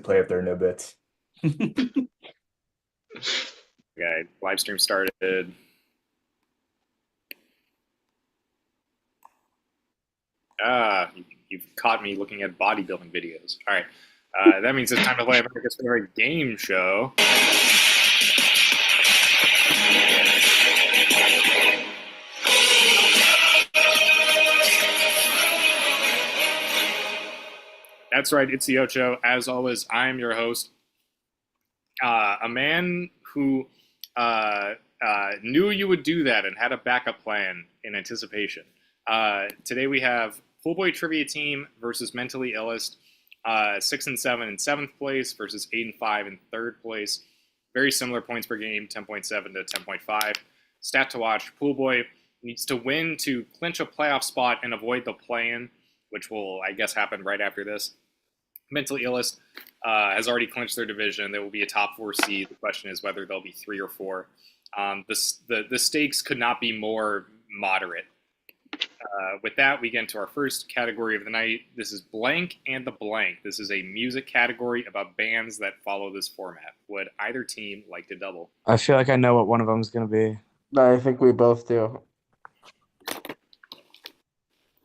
play if there are no bits. Okay, live stream started. You've caught me looking at bodybuilding videos. All right, that means it's time to play America's favorite game show. That's right, it's the Ocho. As always, I'm your host. A man who knew you would do that and had a backup plan in anticipation. Today we have Full Boy Trivia Team versus Mentally Illest, 6 and 7 in 7th place versus 8 and 5 in 3rd place. Very similar points per game, 10.7 to 10.5. Stat to watch: Pool Boy needs to win to clinch a playoff spot and avoid the play-in, which will, I guess, happen right after this. Mentally Illest has already clinched their division. They will be a top 4 seed. The question is whether they'll be 3 or 4. The stakes could not be more moderate. With that, we get into our first category of the night. This is Blank and the Blank. This is a music category about bands that follow this format. Would either team like to double? I feel like I know what one of them is going to be. I think we both do.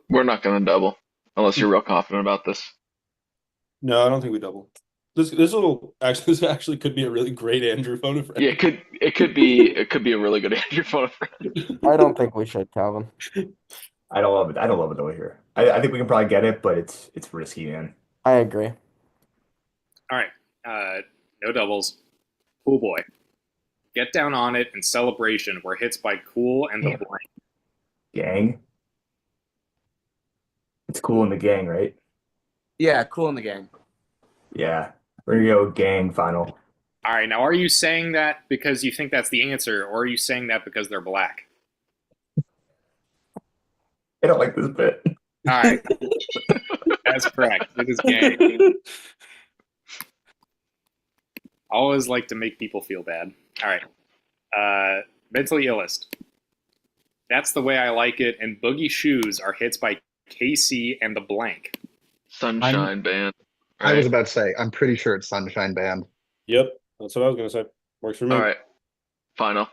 We're not going to double unless you're real confident about this. No, I don't think we double. This actually could be a really great Andrew phone friend. Yeah, it could be a really good Andrew phone friend. I don't think we should, Calvin. I don't love it. I don't love it over here. I think we can probably get it, but it's risky, man. I agree. All right, no doubles. Pool Boy, Get Down on It and Celebration were hits by Cool and the Blank. Gang. It's Cool in the Gang, right? Yeah, Cool in the Gang. Yeah. We're gonna go Gang final. All right, now are you saying that because you think that's the answer, or are you saying that because they're black? I don't like this bit. All right, that's correct. It is Gang. Always like to make people feel bad. All right, Mentally Illest. That's the Way I Like It and Boogie Shoes are hits by KC and the Blank. Sunshine Band. I was about to say, I'm pretty sure it's Sunshine Band. Yep, that's what I was going to say. Works for me. All right, final.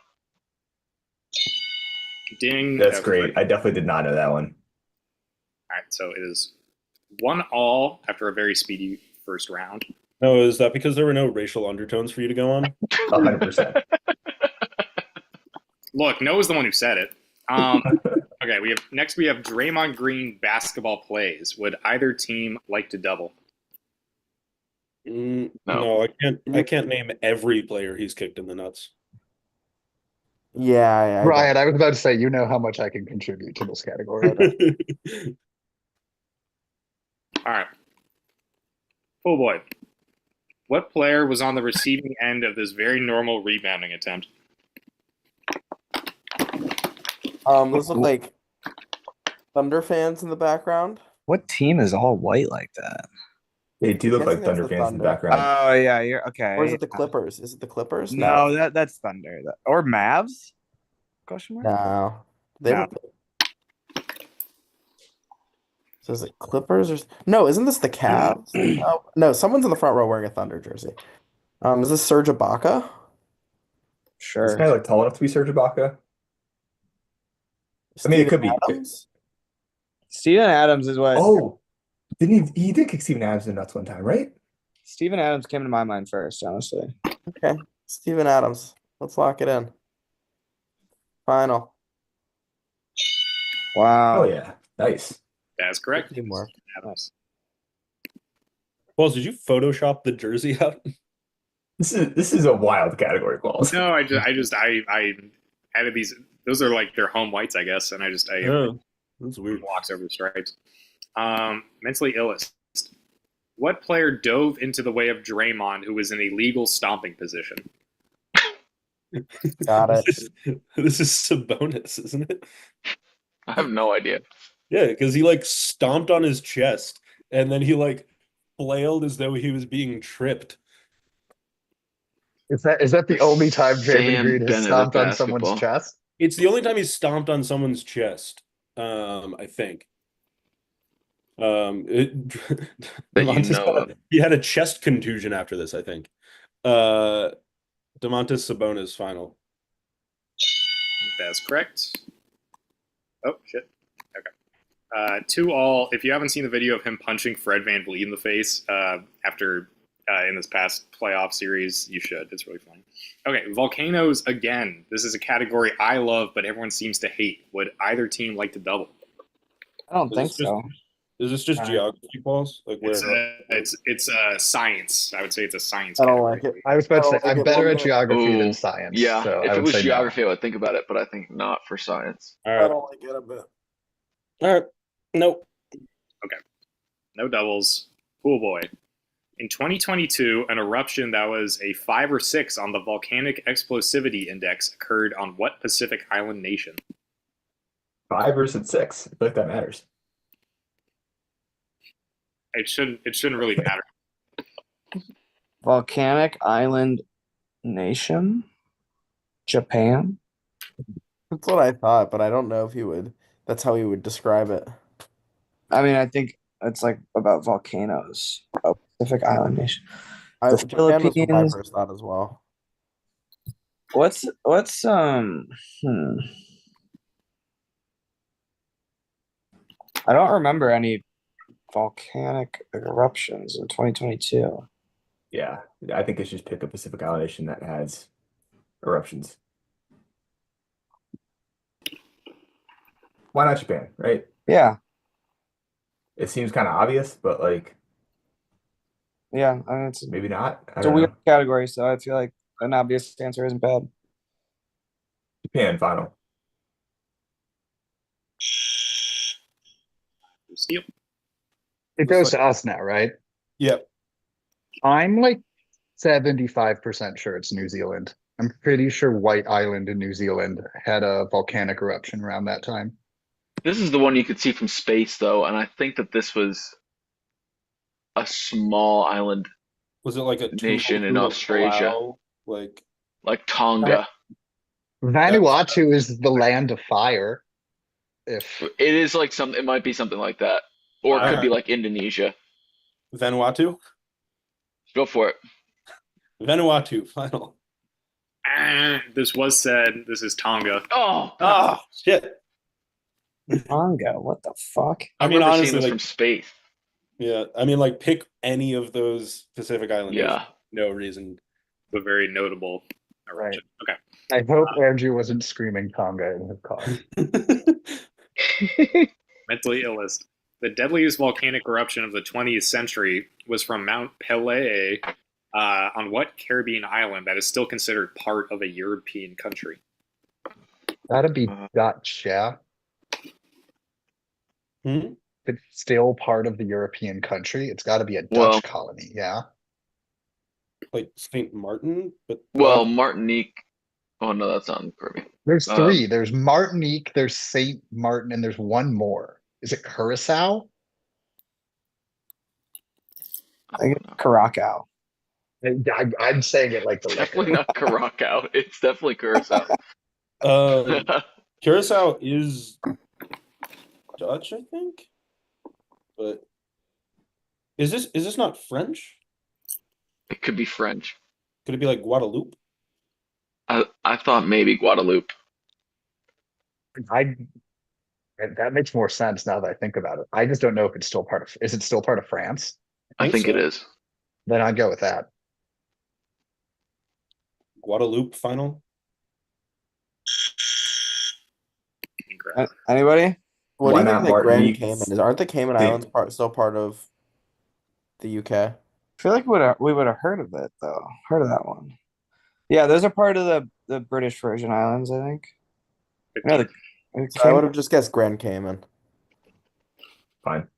Ding. That's great. Right. I definitely did not know that one. All right, so it is 1-1 after a very speedy first round. No, is that because there were no racial undertones for you to go on? 100%. Look, Noah's the one who said it. Okay, we have Draymond Green basketball plays. Would either team like to double? No, I can't name every player he's kicked in the nuts. Yeah, Ryan, I was about to say, you know how much I can contribute to this category. All right. Full Boy. What player was on the receiving end of this very normal rebounding attempt? Those look like Thunder fans in the background. What team is all white like that? They do look like Guessing that's Thunder the fans in the Thunder. background. Oh, yeah, you're okay. Or is it the Clippers? Is it the Clippers? No, that's Thunder. Or Mavs? Question mark? No. They No. So is it Clippers or no? Isn't this the Cavs? Oh, no, someone's in the front row wearing a Thunder jersey. Is this Serge Ibaka? This Sure. guy like tall enough to be Serge Ibaka. I mean, it could be. Adams? Steven Adams is what. Oh, didn't he did kick Steven Adams in the nuts one time, right? Steven Adams came to my mind first, honestly. Okay, Steven Adams. Let's lock it in. Final. Wow. Oh yeah, nice. That's correct. Teamwork. Adams. Balls, did you Photoshop the jersey out? This is a wild category, Balls. No, I added these. Those are like their home whites, I guess, and I Oh, that's weird. walks over the stripes. Mentally Illest. What player dove into the way of Draymond, who was in a legal stomping position? Got it. This is Sabonis, isn't it? I have no idea. Yeah, because he like stomped on his chest and then he like flailed as though he was being tripped. Is that the only time Draymond Sam Green has Bennett stomped of on someone's basketball. chest? It's the only time he's stomped on someone's chest, I think. It, That you Demontis know of. he had a chest contusion after this, I think. Domantas Sabonis final. That's correct. Oh, shit. Okay. 2-2. If you haven't seen the video of him punching Fred VanVleet in the face after in this past playoff series, you should. It's really fun. Okay, volcanoes again. This is a category I love, but everyone seems to hate. Would either team like to double? I don't Is think this just so. is this just Alright. geography balls? Like where It's science. I would say it's a science I don't category. like it. I was about to I say don't like I'm it better one at bit. geography Ooh, than science, yeah. so If I it would was say no. geography, I would think about it, but I think not for science. all I right. don't like it a bit. All right. Nope. No doubles. Pool boy. In 2022, an eruption that was a 5 or 6 on the volcanic explosivity index occurred on what Pacific island nation? 5 versus 6. I feel like that matters. It shouldn't really matter. Volcanic island nation? Japan? That's what I thought, but I don't know if he would. That's how he would describe it. I mean, I think it's like about volcanoes. Oh, Pacific island nation. The Japan was what my Philippines. first thought as well. What's I don't remember any volcanic eruptions in 2022. Yeah, I think it's just pick a Pacific Island nation that has eruptions. Why not Japan, right? Yeah, It seems kind of obvious, but like yeah. I mean, it's maybe not. I it's a don't weird know. category, so I feel like an obvious answer isn't bad. Japan final. Steal. It goes to us now, right? Yep. I'm like 75% sure it's New Zealand. I'm pretty sure White Island in New Zealand had a volcanic eruption around that time. This is the one you could see from space, though, and I think that this was a small island Was it like a nation in Tuvalu, Australia, Palau? Like like Tonga. Vanuatu is the land of fire. If It is like it might be something like that, or it could be Alright. like Indonesia. Vanuatu? Go for it. Vanuatu final. This was said. This is Tonga. Oh, Ah, shit. Tonga, what the fuck? I I mean, remember honestly, seeing this like, from space. yeah. I mean, like, pick any of those Pacific Island Yeah. nations. No reason. A very notable eruption. Okay. I hope Andrew wasn't screaming Tonga in his car. Mentally illest. The deadliest volcanic eruption of the 20th century was from Mount Pelée on what Caribbean island that is still considered part of a European country? That'd be Dutch, yeah. Hmm? It's still part of the European country. It's got to be a Dutch Well- colony, yeah. Like Saint Martin, but Well, Martinique. Oh no, that's not in the Caribbean. There's three. There's Martinique, there's Saint Martin, and there's one more. Is it Curacao? I think it's Curacao. I'm saying it like the Definitely liquor. not Curacao. It's definitely Curacao. Curacao is Dutch, I think. But is this not French? It could be French. Could it be like Guadeloupe? I thought maybe Guadeloupe. That makes more sense now that I think about it. I just don't know if it's still part of. Is it still part of France? I think it so. is. Then I'd go with that. Guadeloupe final. Incorrect. Anybody? What Why do you not think the Grand Martinique? Cayman is? Aren't the Cayman Hey. Islands still part of the UK? I feel like we would have heard of it though. Heard of that one. Yeah, those are part of the British Virgin Islands, I think. No, So I would have just guessed Grand Cayman. Fine.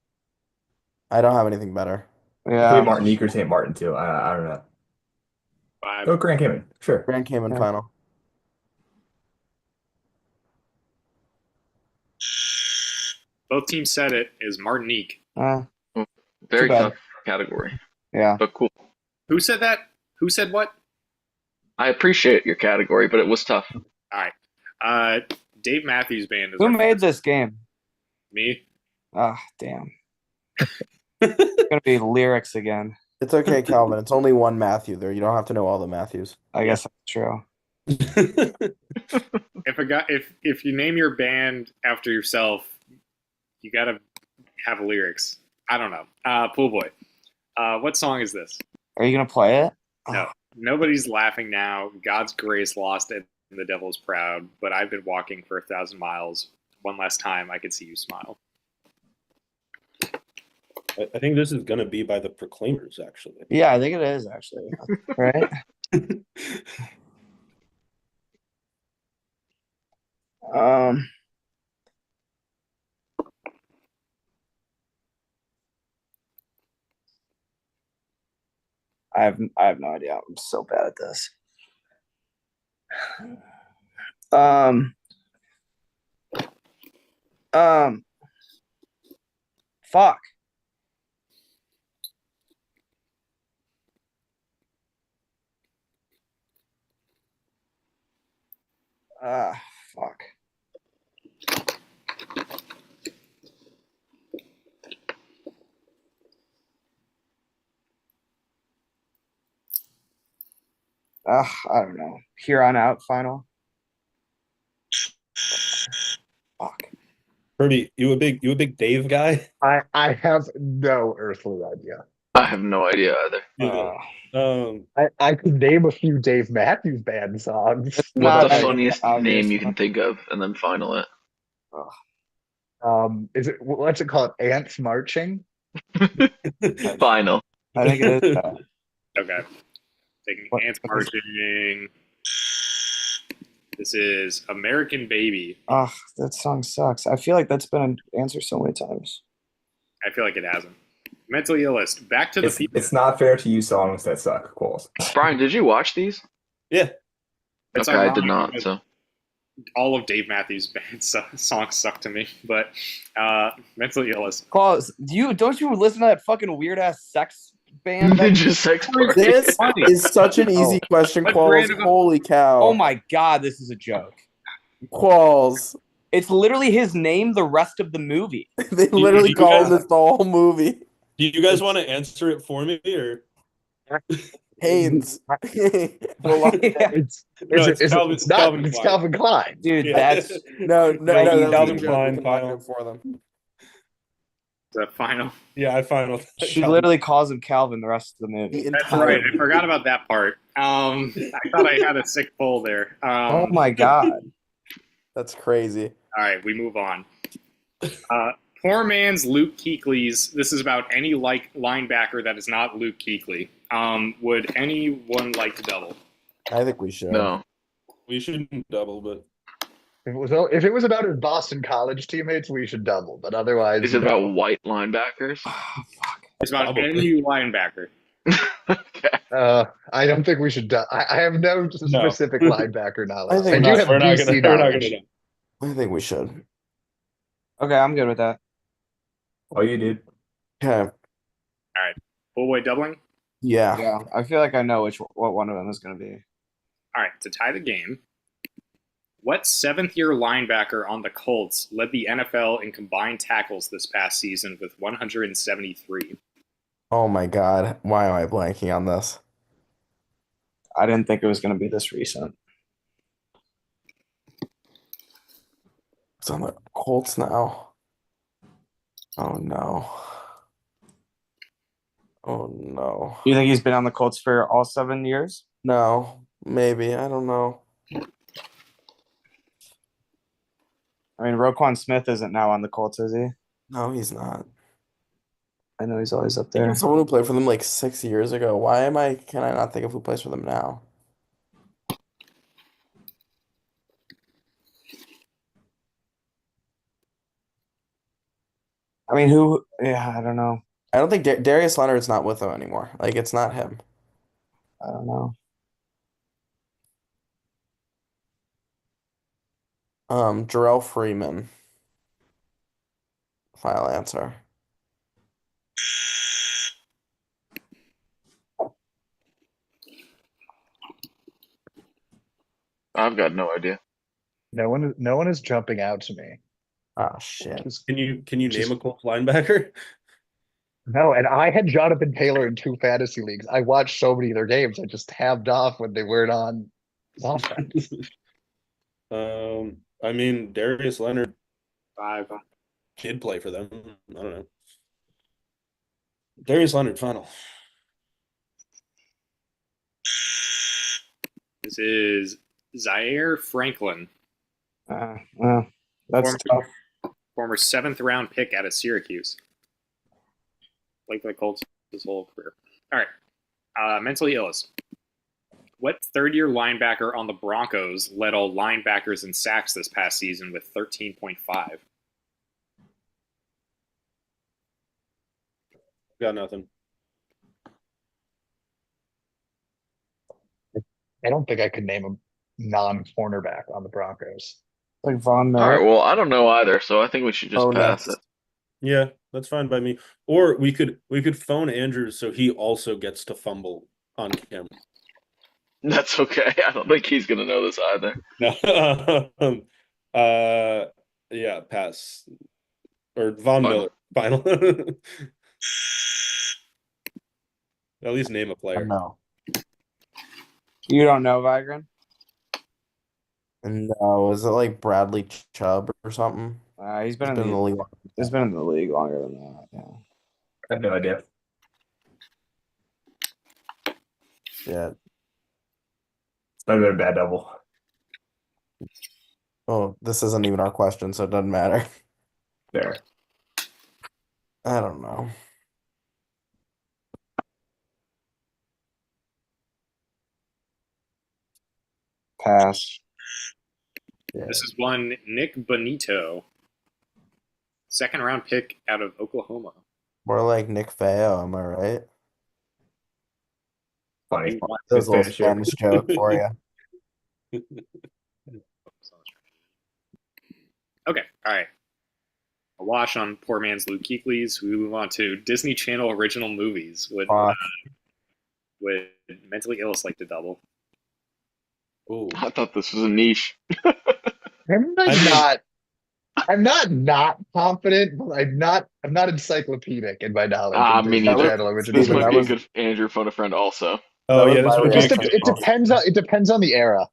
I don't have anything better. Could be yeah. Martinique or St. Martin too. I don't know. 5. Go Grand Cayman. Sure. Grand Cayman Yeah. final. Both teams said it is Martinique. Very bad. tough category, Yeah. but cool. Who said that? Who said what? I appreciate your category, but it was tough. All right. Dave Matthews Band is Who our made first. this game? Me. Ah, damn. It's gonna be lyrics again. It's okay, Calvin. It's only one Matthew there. You don't have to know all the Matthews. I guess that's true. If you name your band after yourself, you gotta have lyrics. I don't know. Pool Boy. What song is this? Are you gonna play it? No. Nobody's laughing now. God's grace lost it, and the devil's proud. But I've been walking for 1,000 miles. One last time, I could see you smile. I think this is gonna be by the Proclaimers, actually. Yeah, I think it is actually. Right? Um, I have no idea. I'm so bad at this. Um, fuck. Fuck. I don't know. Here on out, final. Fuck. Purdy, you a big Dave guy? I have no earthly idea. I have no idea either. I could name a few Dave Matthews Band songs. What's Not the an funniest obvious name you can one. think of, and then final it? Is it what's it called? Ants Marching? Final. I think it is that. Okay. Taking What- Ants Marching. This is American Baby. Oh, that song sucks. I feel like that's been an answer so many times. I feel like it hasn't. Mentally Illest. Back to the people. It's not fair to use songs that suck, Qualls. Brian, did you watch these? Yeah. It's Okay, I ironic did not. because So all of Dave Matthews Band's songs suck to me, but Mentally Illest. Claus, don't you listen to that fucking weird ass sex band? Ninja Sex Party. This is such an easy question, What Qualls. brand of- Holy cow. Oh my god, this is a joke. Qualls. It's literally his name the rest of the movie. They literally you call guys- this the whole movie. Do you guys want to answer it for me, or Haynes. Well, it's No, it's Calvin- it's not. Calvin It's Klein. Calvin Klein. Dude, Yeah. that's No, Calvin that was a Calvin joke. Klein, We can lock final. it for them. The final. Yeah, I final. she literally calls him Calvin the rest of the The movie. That's entire right. I forgot about that part. I thought I had a sick pull there. Oh my god. That's crazy. All right, we move on. Poor man's Luke Kuechly's. This is about any linebacker that is not Luke Kuechly. Would anyone like to double? I think we should. No. We shouldn't double, but If it was about his Boston College teammates, we should double. But otherwise, Is it about white linebackers? It's about Double. any linebacker. I don't think we should. I have no specific linebacker knowledge. I think I do not. have we're not DC gonna. We're not knowledge. gonna. I think we should. Okay, I'm good with that. Oh, you did. Okay. Full way doubling. Yeah. Yeah, I feel like I know what one of them is going to be. All right, to tie the game. What seventh-year linebacker on the Colts led the NFL in combined tackles this past season with 173? Oh my God. Why am I blanking on this? I didn't think it was going to be this recent. It's on the Colts now. Oh no. Oh no. You think he's been on the Colts for all 7 years? No. Maybe. I don't know. I mean, Roquan Smith isn't now on the Colts, is he? No, he's not. I know he's always up Think there. of someone who played for them like 6 years ago. Can I not think of who plays for them now? I mean, yeah, I don't know. I don't think Darius Leonard's not with them anymore. Like, it's not him. I don't know. Jarrell Freeman. Final answer. I've got no idea. No one is jumping out to me. Oh shit. Just- Can you name a Colts linebacker? No, and I had Jonathan Taylor in 2 fantasy leagues. I watched so many of their games. I just tabbed off when they weren't on offense. I mean, Darius Leonard 5. did play for them. I don't know. Darius Leonard, final. This is Zaire Franklin, Well, that's former, tough. former 7th-round pick out of Syracuse. Played for the Colts his whole career. All right. Mentally Illest. What third-year linebacker on the Broncos led all linebackers in sacks this past season with 13.5? Got nothing. I don't think I could name a non-cornerback on the Broncos. Like Von All right, Miller. well, I don't know either, so I think we should just Oh, pass next. it. Yeah, that's fine by me. Or we could phone Andrews so he also gets to fumble on camera. That's okay. I don't think he's gonna know this either. No. Yeah, pass. Or Von Final. Miller, final. At least name a player. No. You don't know Vigran? No, is it like Bradley Chubb or something? He's been He's in been in the the league. He's been in the league longer than that. Yeah. I have no idea. Yeah. It's not even a bad double. Oh, this isn't even our question, so it doesn't matter. There. I don't know. Pass. Yeah. This is one Nick Bonito, 2nd-round pick out of Oklahoma. More like Nick Feo, am I right? Funny. He won- That was a little Spanish Spanish joke for you. Okay, all right. A wash on poor man's Luke Kuechly's. We move on to Disney Channel original movies. Fuck. Would Mentally Illest like to double? Ooh. I thought this was a niche. I'm not confident, but I'm not encyclopedic in my knowledge of Me Disney neither. Channel original This Steven, might that be a was- good Andrew phone a friend also. Oh That yeah, was this my would be. It, reaction. it depends on the era.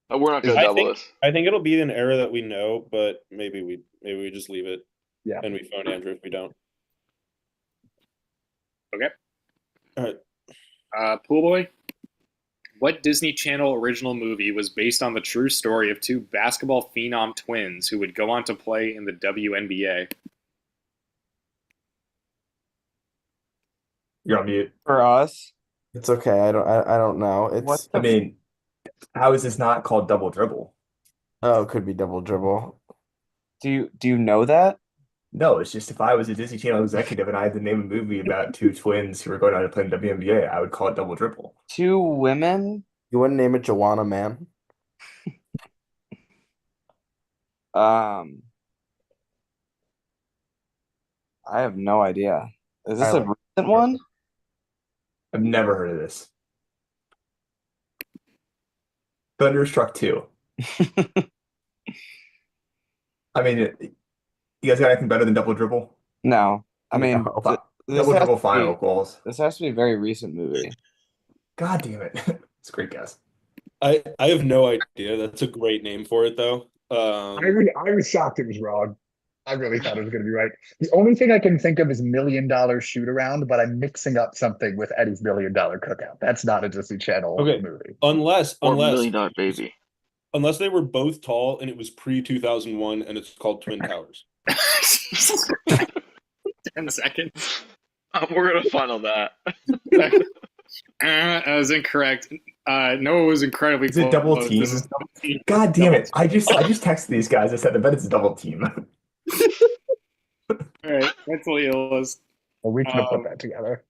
We're not gonna I double think- this. I think it'll be an era that we know, but maybe we just leave it. Yeah. And we phone Andrew if we don't. Okay. All right. Pool Boy. What Disney Channel original movie was based on the true story of 2 basketball phenom twins who would go on to play in the WNBA? You're on mute. For us, It's okay. I don't know. What It's the I mean, how is this not called double dribble? it could be double dribble. do you know that? No, it's just if I was a Disney Channel executive and I had to name a movie about 2 twins who were going on to play in the WNBA, I would call it double dribble. 2 women? You wouldn't name it Joanna, man. I have no idea. Is this a Tyler. recent one? I've never heard of this. Thunderstruck 2. I mean, you guys got anything better than double dribble? No. I mean, No. this Double has dribble to final be, goals. this has to be a very recent movie. God damn it. It's a great guess. I have no idea. That's a great name for it though. I was shocked it was wrong. I really thought it was going to be right. The only thing I can think of is $1 Million Shoot Around, but I'm mixing up something with Eddie's $1 Million Cookout. That's not a Disney Channel Okay. movie. Unless Or $1 Million Baby. unless they were both tall and it was pre 2001 and it's called Twin Towers. 10 seconds. We're gonna final that. That was incorrect. Noah was incredibly Is it double close. team? This is double team. God damn it. I just texted these guys. I said, I bet it's a double team. All right, Mentally Illest. Well, we can put that together.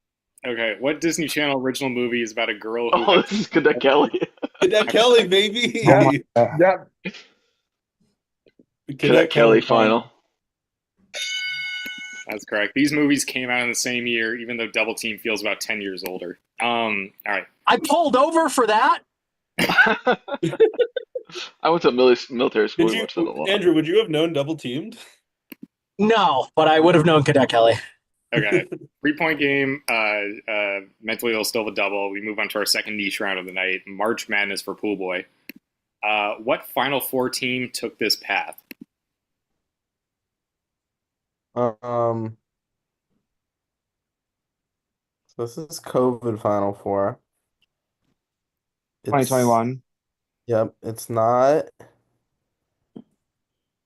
Okay, what Disney Channel original movie is about a girl who Oh, this is Cadet Kelly. Cadet Kelly, baby. Oh my God. Yeah, Cadet Kelly final. That's correct. These movies came out in the same year, even though Double Team feels about 10 years older. All right. I pulled over for that. I went to military school. Did We you, watched that a lot. Andrew? Would you have known Double Teamed? No, but I would have known Cadet Kelly. Okay. 3-point game. Mentally ill still the double. We move on to our second niche round of the night. March Madness for Pool Boy. What Final Four team took this path? So this is COVID Final Four. It's 2021. Yep, it's not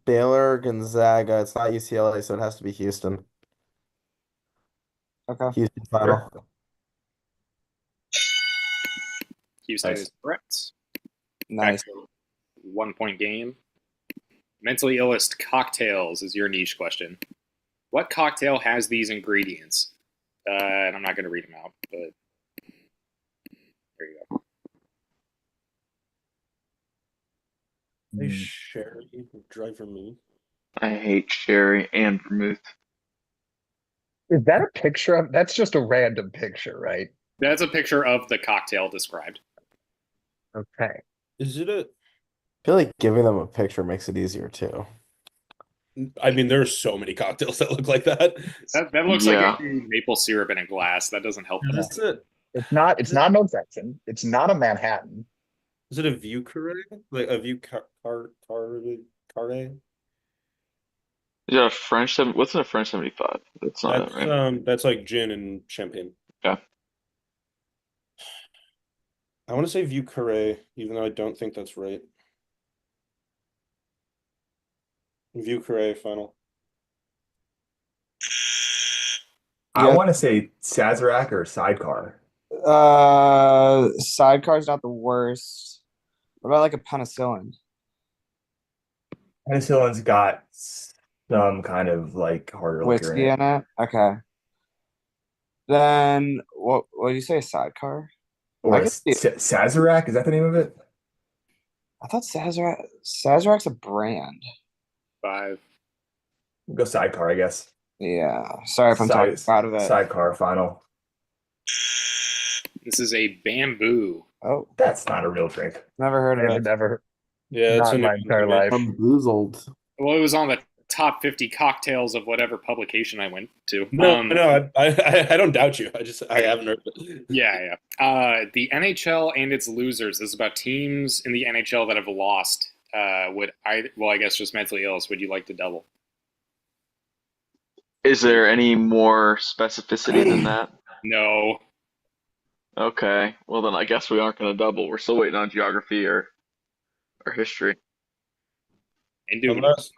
Baylor, Gonzaga. It's not UCLA, so it has to be Houston. Okay. Houston Final. Houston Nice. is correct. Nice. Back to 1-point game. Mentally illest cocktails is your niche question. What cocktail has these ingredients? And I'm not going to read them out, but there you go. Hey, Sherry, dry vermouth. I hate sherry and vermouth. Is that a picture of? That's just a random picture, right? That's a picture of the cocktail described. Okay. Is it a? I feel like giving them a picture makes it easier too. I mean, there are so many cocktails that look like that. That looks Yeah. like a maple syrup in a glass. That doesn't help. Is it? It's not. It's not an Old Fashioned. It's not a Manhattan. Is it a view carré? Like a view carré? Is that a French what's in a French 75? That's not it, right? That's like gin and champagne. Okay. I want to say view carré, even though I don't think that's right. View carré final. I Yeah. want to say Sazerac or Sidecar. Sidecar's not the worst. What about like a penicillin? Penicillin's got some kind of like harder liquor Whiskey in it. in it? Okay. Then what do you say, sidecar? Or I could see it. Sazerac, is that the name of it? I thought Sazerac's a brand. 5. We'll go Sidecar, I guess. Yeah. Sorry if I'm talking out of it. Sidecar final. This is a bamboo. Oh, That's not a real drink. never heard of I've it. never. Yeah, it's Not a in my new entire one to me. life. Bamboozled. Well, it was on the top 50 cocktails of whatever publication I went to. No, I don't doubt you. I haven't heard it. Yeah. The NHL and its losers. This is about teams in the NHL that have lost. I guess just mentally ill. Would you like to double? Is there any more specificity than that? No. Okay. Well, then I guess we aren't going to double. We're still waiting on geography or history. Indubitably. Unless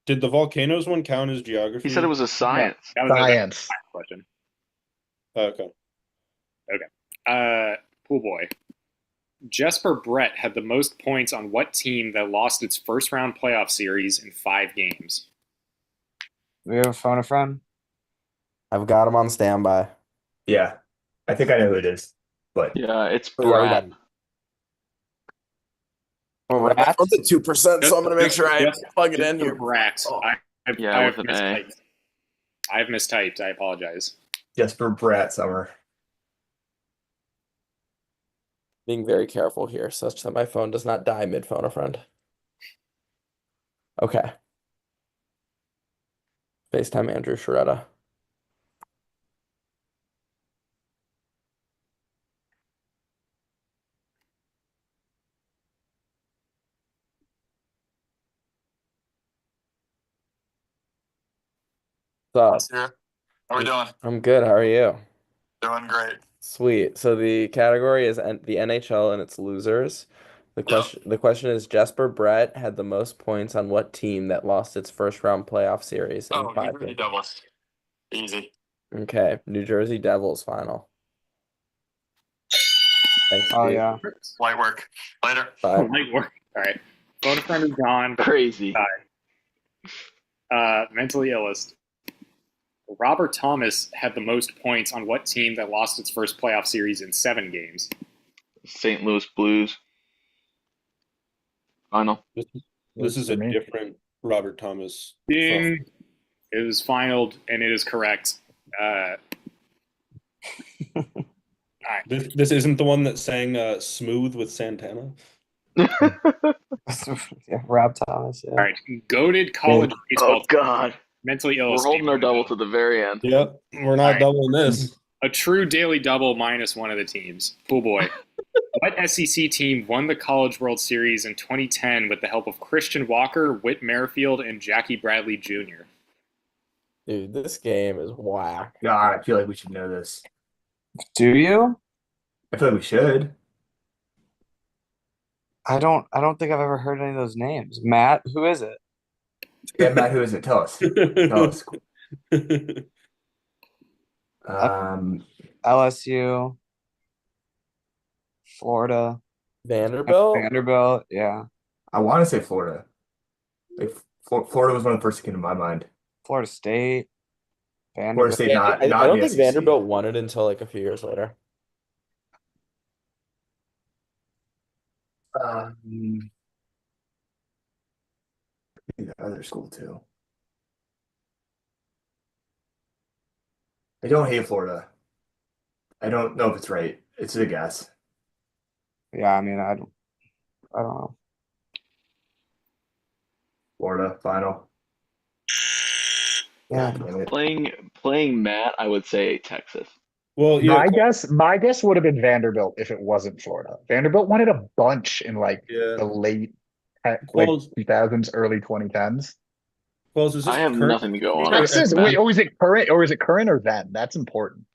did the volcanoes one count as geography? He said it was a science. That was a Science. question. Okay. Pool boy. Jesper Brett had the most points on what team that lost its first round playoff series in 5 games? We have a phone a friend. I've got him on standby. Yeah. I think I know who it is. But Yeah, it's Oh, yeah, we Brad. Well, We're Rats? up to 2%, so I'm gonna make sure I Just- plug it in Jesper here. Brett. Oh. Yeah, I've with an A. mistyped. I've mistyped. I apologize. Jesper Bratt Summer. Being very careful here, such that my phone does not die mid-phone a friend. Okay. FaceTime Andrew Sharetta. What's up? How we doing? I'm good. How are you? Doing great. Sweet. So the category is the NHL and its losers. The question is Jesper Brett had the most points on what team that lost its first round playoff series in Oh, New 5 Jersey games? Devils. Easy. Okay, New Jersey Devils final. Thanks, Oh Steve. yeah. Light work. Later. Bye. Light work. All right. Phone a friend is gone. Crazy. Mentally illest. Robert Thomas had the most points on what team that lost its first playoff series in 7 games? St. Louis Blues. Final. This is a For me. different Robert Thomas. Ding. It is finaled, and it is correct. This isn't the one that sang "Smooth" with Santana. Yeah, Rob Thomas. Yeah. All right. Goated college baseball Oh God. Mentally ill. We're holding our double to the very end. Yep, we're not Alright. doubling this. A true daily double minus one of the teams. Pool boy. What SEC team won the College World Series in 2010 with the help of Christian Walker, Whit Merrifield, and Jackie Bradley Jr.? Dude, this game is whack. God, I feel like we should know this. Do you? I feel like we should. I don't think I've ever heard any of those names. Matt, who is it? Yeah, Matt, who is it? Tell us. Tell us. LSU, Florida, Vanderbilt? Vanderbilt. Yeah, I want to say Florida. Like Florida was one of the first that came to my mind. Florida State, Florida Vanderbilt. State, not I don't the think SEC. Vanderbilt won it until like a few years later. The other school too. I don't hate Florida. I don't know if it's right. It's a guess. Yeah, I mean, I don't know. Florida final. Yeah, God damn it. Playing Matt, I would say Texas. Well, yeah, My guess would have been Vanderbilt if it wasn't Florida. Vanderbilt won it a bunch in like yeah. the late like Well, 2000s, early 2010s. well, is this I have current? nothing to go on. Texas, wait, is it current or then? That's important.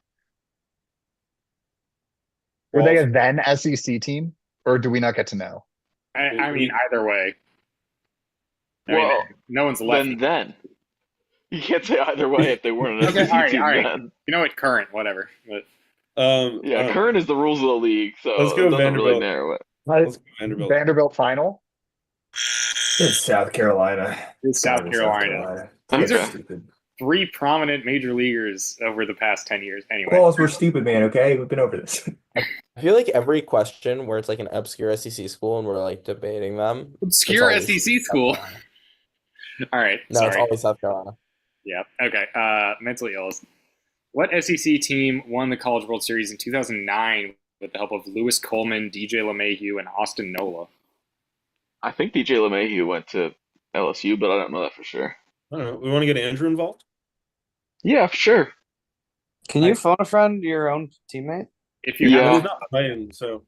Were they a then SEC team, or do we not get to know? I mean, either way. Well, no one's left. Then. You can't say either way if they weren't an Okay, SEC team all right. then. You know what? Current, whatever. But Yeah, current is the rules of the league, so Let's go it doesn't really Vanderbilt. narrow it. Let's go Vanderbilt. Vanderbilt final. It's South Carolina. it's South Carolina. Okay. These are Stupid. 3 prominent major leaguers over the past 10 years. Anyway, Balls, we're stupid, man. Okay, we've been over this. I feel like every question where it's like an obscure SEC school and we're like debating them. obscure it's always SEC school. All right, No, it's sorry. always South Carolina. Yeah. Okay. Mentally ill. What SEC team won the College World Series in 2009 with the help of Lewis Coleman, DJ LeMahieu, and Austin Nola? I think DJ LeMahieu went to LSU, but I don't know that for sure. I don't know. We want to get Andrew involved? Yeah, sure. can you phone a friend your own teammate? If you Yeah. But have, he's not playing, so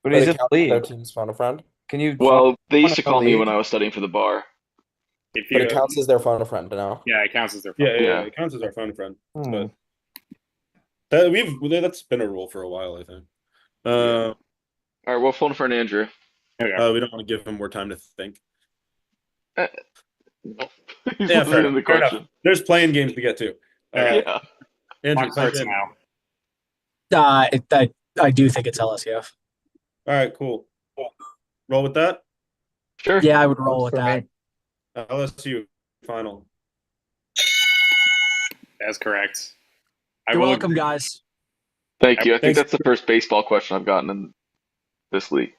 But But he's it in the counts if their league. team's phone a friend. Can you? Well, they used to phone a call me league? when I was studying for the bar. if But you, it counts as their phone a friend now. yeah, it counts as their. yeah, Yeah. it counts as our phone friend. Hmm. But that's been a rule for a while, I think. All right, well, phone a friend Andrew. Okay. We don't want to give him more time to think. He's Yeah, fair listening to the enough. Fair enough. question. There's playing games to get to. Yeah. Andrew, Clock starts in. now. I do think it's LSU. All right, cool. Roll with that. Sure. Yeah, I would roll with For that. me. LSU final. That's correct. I You're will welcome, agree. guys. Thank you. I think Thanks. that's the first baseball question I've gotten in this league.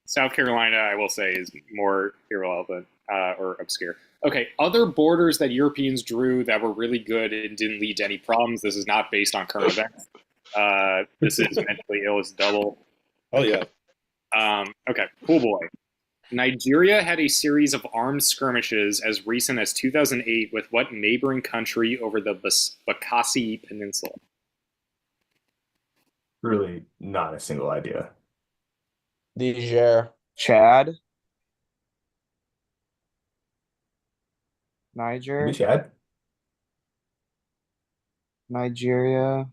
South Carolina, I will say, is more irrelevant or obscure. Okay, other borders that Europeans drew that were really good and didn't lead to any problems. This is not based on current events. This is mentally ill as double. Oh yeah. Okay, cool boy. Nigeria had a series of armed skirmishes as recent as 2008 with what neighboring country over the Bakassi Peninsula? Really, not a single idea. Niger. Chad, Niger, Maybe Chad? Nigeria.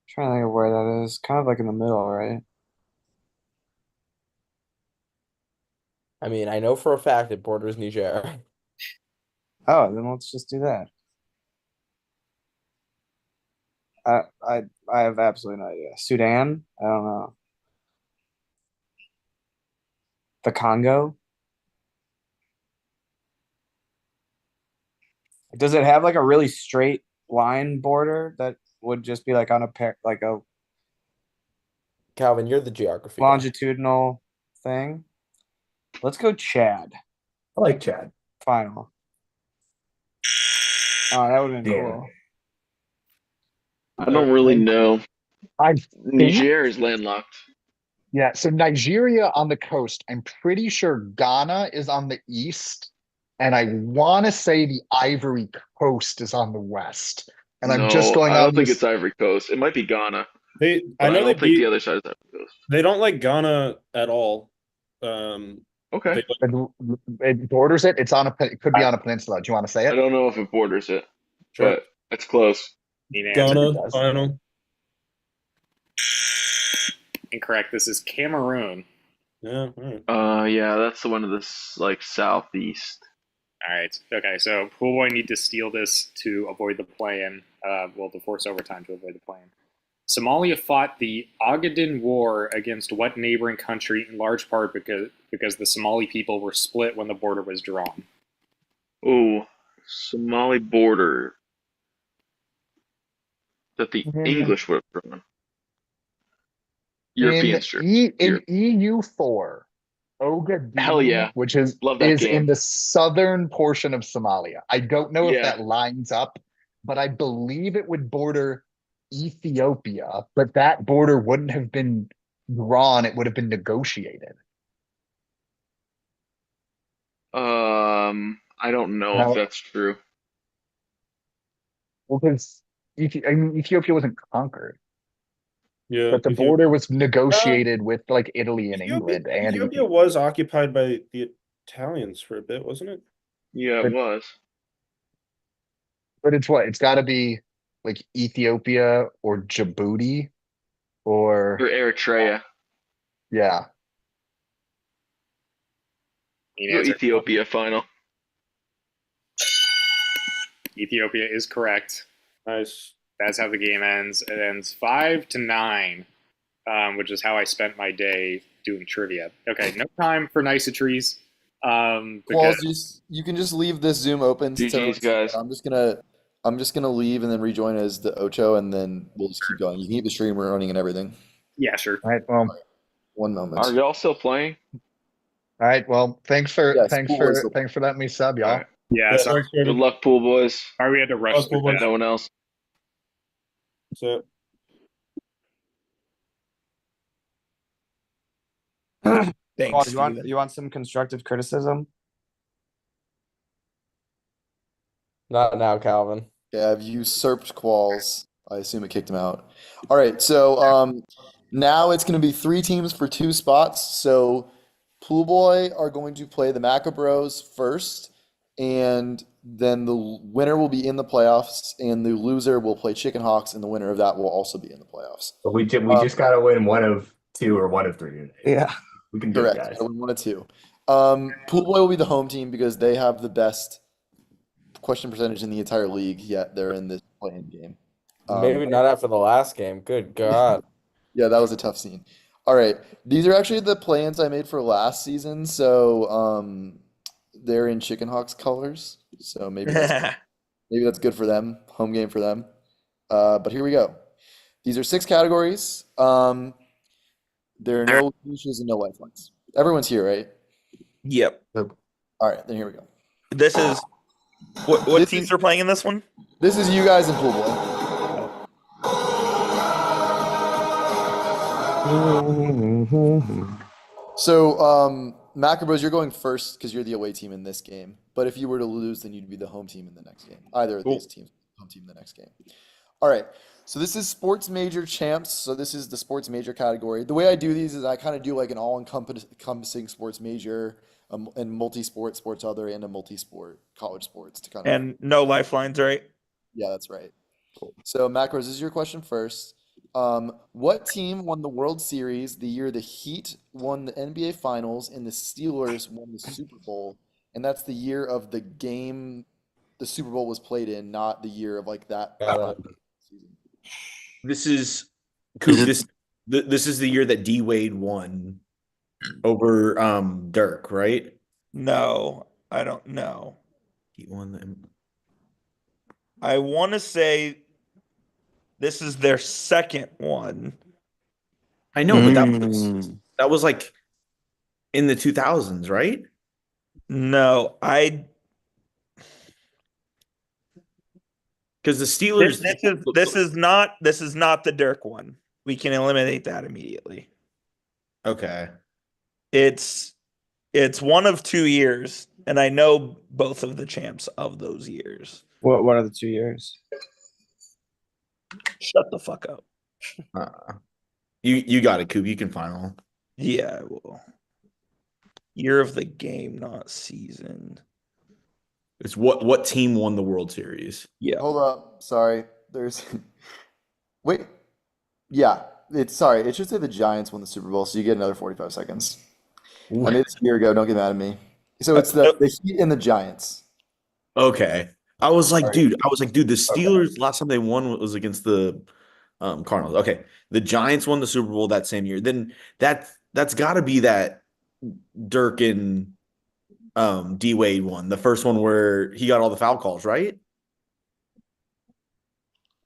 Trying to think of where that is. Kind of like in the middle, right? I mean, I know for a fact it borders Niger. Oh, then let's just do that. I have absolutely no idea. Sudan? I don't know. The Congo? Does it have like a really straight line border that would just be like on a pair, like a Calvin, you're the geography guy. longitudinal thing? Let's go Chad. I like Chad. Final. Oh, that would have been Damn. cool. I don't really know. I Niger is landlocked. Yeah, so Nigeria on the coast. I'm pretty sure Ghana is on the east, and I want to say the Ivory Coast is on the west. And I'm just No, going I on don't think this. it's Ivory Coast. It might be Ghana, I but I know they don't think the beat. other side is Ivory Coast. They don't like Ghana at all. Okay. They It borders it. It's on a. It could be on a peninsula. Do you want to say I it? don't know if it borders it, sure. but it's close. Need an answer. Ghana does. final. Incorrect. This is Cameroon. Yeah. All right. Yeah, that's the one of this like southeast. All right. Okay. So Pool Boy need to steal this to avoid the play-in. Well, to force overtime to avoid the play-in. Somalia fought the Ogaden War against what neighboring country, in large part because the Somali people were split when the border was drawn? Oh, Somali border that the English would have drawn. Europeans, sure. In EU4, Hell yeah. Ogaden, which is Love that game. in the southern portion of Somalia. I don't know if Yeah. that lines up, but I believe it would border Ethiopia, but that border wouldn't have been drawn, it would have been negotiated. I don't know Now, if that's true. well, because Ethiopia wasn't conquered, Yeah. but the Ethiopia, border was negotiated with like Italy and Ethiopia, England and Ethiopia was occupied by the Italians for a bit, wasn't it? Yeah, But- it was. But it's what? It's got to be like Ethiopia or Djibouti Or or Eritrea. yeah. Need an Or answer? Ethiopia final. Ethiopia is correct. Nice. That's how the game ends. It ends 5-9, which is how I spent my day doing trivia. Okay, no time for niceties. Qualls, Because you can just leave this Zoom open. GG's, guys. I'm just gonna leave and then rejoin as the Ocho, and then we'll just keep going. You can keep the stream running and everything. yeah, sure. All right. Well, One moment. Are y'all still playing? all right. Well, thanks for Yes, cool, so- letting me sub, y'all. All right. Yeah, Yeah, sorry. thanks, David. Good luck, pool boys. Sorry we had to rush Oh, through cool, that. No one else. So Qualls, Thanks, you want Steven. you want some constructive criticism? Not now, Calvin. Yeah, I've usurped Qualls. I assume it kicked him out. All right, so now it's going to be 3 teams for 2 spots. So Pool Boy are going to play the Macabros first, and then the winner will be in the playoffs, and the loser will play Chicken Hawks, and the winner of that will also be in the playoffs. But we just gotta win one of 2 or one of 3 today. Yeah. We can do it, Correct. guys. I win 1 of 2. Pool Boy will be the home team because they have the best question percentage in the entire league, yet they're in this play-in game. Maybe not after the last game. Good God. Yeah, that was a tough scene. All right, these are actually the plans I made for last season, so they're in Chicken Hawks colors, so maybe that's good for them, home game for them. But here we go. These are 6 categories. There are no issues and no lifelines. Everyone's here, right? Yep. All right, then here we go. This is what This teams is- are playing in this one? This is you guys and Pool Boy. So, Macabros, you're going first because you're the away team in this game. But if you were to lose, then you'd be the home team in the next game. Either of these teams, home team in the next game. All right. So this is sports major champs. So this is the sports major category. The way I do these is I kind of do like an all-encompassing sports major, and multi-sport, sports other, and a multi-sport college sports to kind of. And no lifelines, right? Yeah, that's right. Cool. So, Macros, this is your question first. What team won the World Series the year the Heat won the NBA Finals and the Steelers won the Super Bowl? And that's the year of the game the Super Bowl was played in, not the year of like that season. This is Coop. This is the year that D Wade won over Dirk, right? No, I don't know. He won the. I want to say this is their second one. I know, but that was like in the 2000s, right? No, because the Steelers. This is not the Dirk one. We can eliminate that immediately. Okay. It's one of 2 years. and I know both of the champs of those years. What are the 2 years? Shut the fuck up. You got it, Coop. You can final. Yeah, I will. Year of the game, not season. It's what team won the World Series? Yeah. Hold up. Sorry. There's wait. Yeah. It should say the Giants won the Super Bowl, so you get another 45 seconds. I made this a year ago, don't get mad at me. So it's the Heat and the Giants. Okay. I was like, Sorry. dude, the Steelers last time they won was against the Cardinals. Okay. The Giants won the Super Bowl that same year. Then that's gotta be that Dirk and D Wade one, the first one where he got all the foul calls, right?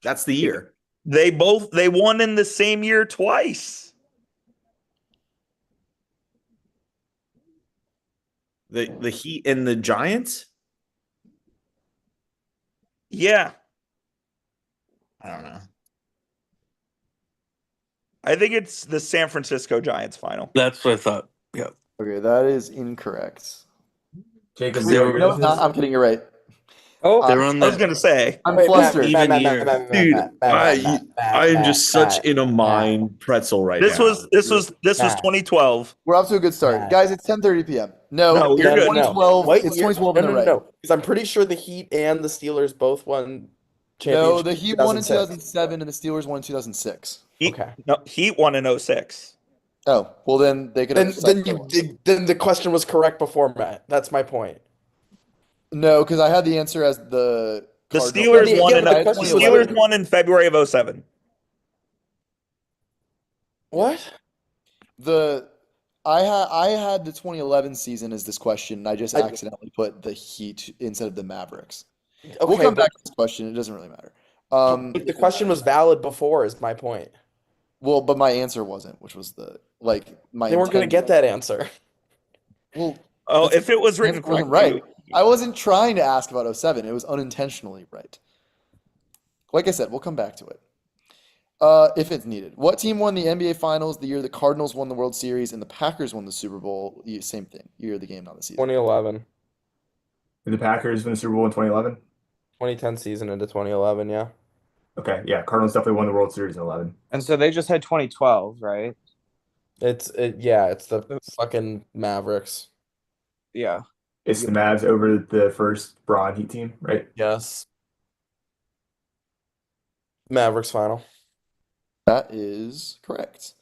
That's the year. They won in the same year twice. The Heat and the Giants? Yeah. I don't know. I think it's the San Francisco Giants final. That's what I thought. Yeah. Okay, that is incorrect. Jacob, No, it's not. I'm kidding. You're right. Oh, They were on I was the gonna say. I'm wait, flustered. even year. Dude, I am just such in a mind pretzel right This now. was 2012. We're off to a good start, Nah. guys. It's 10:30 p.m. No, No, it's you're good. 2012. What It's year? 2012 in the right. Because I'm pretty sure the Heat and the Steelers both won No, championships. the Heat won in 2007 and the Steelers won in 2006. Okay. No, Heat won in 06. Oh, well then they could have. Then the question was correct before, Matt. That's my point. No, because I had the answer as the The Cardinals. Steelers Yeah, won but in the question was- Steelers won in February of 07. What? I had the 2011 season as this question, and I just accidentally put the Heat instead of the Mavericks. We'll Okay, come back to this question. It doesn't really matter. but the question was valid before, is my point. Well, but my answer wasn't, which was my. They weren't going to get that answer. Well, Oh, if it was written it wasn't correctly. right. I wasn't trying to ask about 07. It was unintentionally right. Like I said, we'll come back to it. If it's needed. What team won the NBA Finals the year the Cardinals won the World Series and the Packers won the Super Bowl? Same thing. Year of the game, not the season. 2011. Did the Packers win the Super Bowl in 2011? 2010 season into 2011, yeah. Okay, yeah, Cardinals definitely won the World Series in 11. and so they just had 2012, right? It's the fucking Mavericks. Yeah. It's the Mavs over the first Braun Heat team, right? Yes. Mavericks final. That is correct.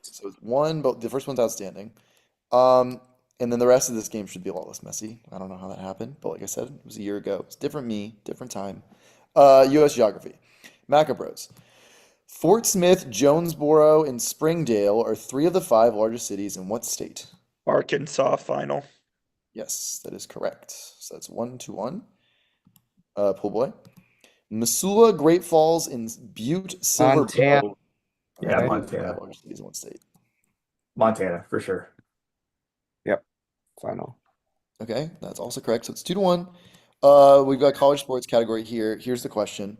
So it's one, but the first one's outstanding. And then the rest of this game should be a lot less messy. I don't know how that happened, but like I said, it was a year ago. It's different me, different time. U.S. geography. Macabros. Fort Smith, Jonesboro, and Springdale are 3 of the 5 largest cities in what state? Arkansas final. Yes, that is correct. So that's 1-1. Pool boy. Missoula, Great Falls, and Butte, Silver Montana. Bow. Yeah, Right. Montana. Largest cities in what state? Montana, for sure. Final. Okay, that's also correct. So it's 2-1. We've got college sports category here. Here's the question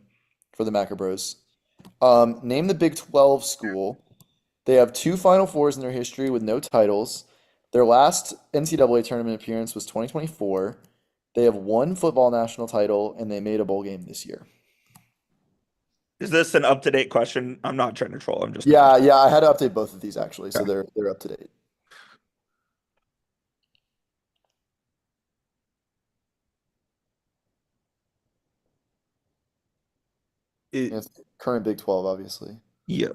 for the Macabros. Name the Big 12 school. They have 2 Final Fours in their history with no titles. Their last NCAA tournament appearance was 2024. They have 1 football national title, and they made a bowl game this year. Is this an up-to-date question? I'm not trying to troll. I'm just Yeah, I had to update both of these actually, so they're up to date. It's current Big 12, obviously. Yeah.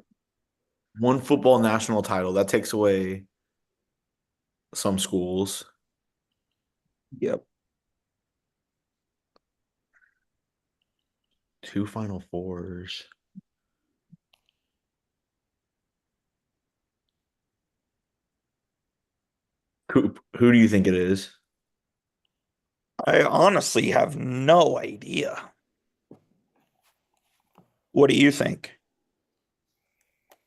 One football national title. That takes away some schools. Yep. 2 Final Fours. Who do you think it is? I honestly have no idea. What do you think?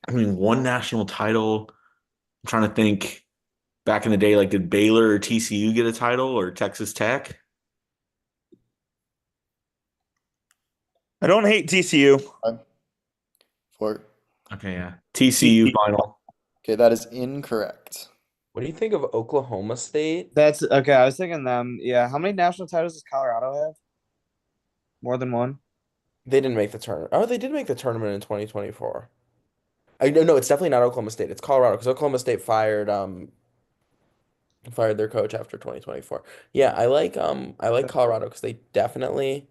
I mean, 1 national title. I'm trying to think back in the day, like did Baylor or TCU get a title or Texas Tech? I don't hate TCU. For Okay, yeah. TCU final. Okay, that is incorrect. What do you think of Oklahoma State? That's okay. I was thinking them. Yeah. How many national titles does Colorado have? More than one? They didn't make the tournament. Oh, they did make the tournament in 2024. No, it's definitely not Oklahoma State. It's Colorado because Oklahoma State fired their coach after 2024. Yeah, I like Colorado because they definitely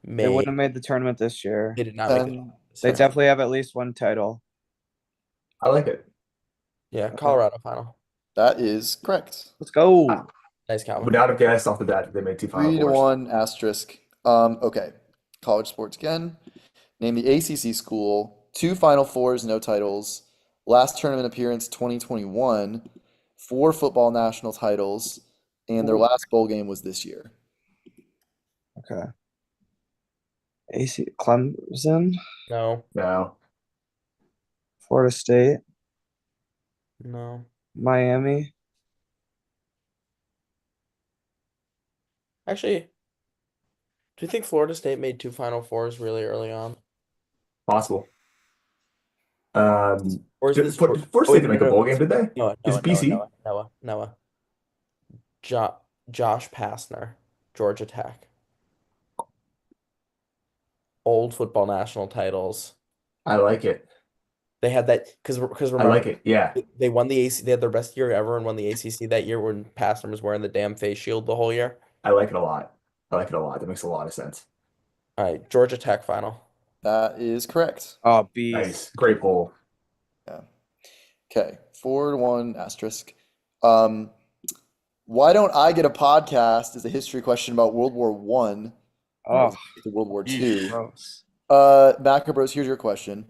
They wouldn't have made made the tournament this year. they did not make the And tournament this They year. definitely have at least one title. I like it. Yeah, Colorado final. that is correct. Let's go. Nice Would Calvin. not have guessed off the bat that they made two Final 3 to Fours. 1 asterisk. Okay. College sports again. Name the ACC school. 2 Final Fours, no titles. Last tournament appearance 2021. 4 football national titles, and their last bowl game was this year. Okay. AC Clemson, No, No. Florida State, no. Miami. Actually, do you think Florida State made 2 Final Fours really early on? Possible. Or is this Florida oh, State wait, didn't make a bowl game, did they? Noah, Is Noah, it BC? Noah. Josh Pastner, Georgia Tech. Old football national titles. I like it. They had that because I remember like it. Yeah. they won the AC. They had their best year ever and won the ACC that year when Pastner was wearing the damn face shield the whole year. I like it a lot. I like it a lot. That makes a lot of sense. All right, Georgia Tech final. That is correct. Oh, beast. Nice. Great poll. Yeah. Okay. 4 to 1 asterisk. Why don't I get a podcast is a history question about World War One. Oh, World War II. gross. Macro Bros, here's your question.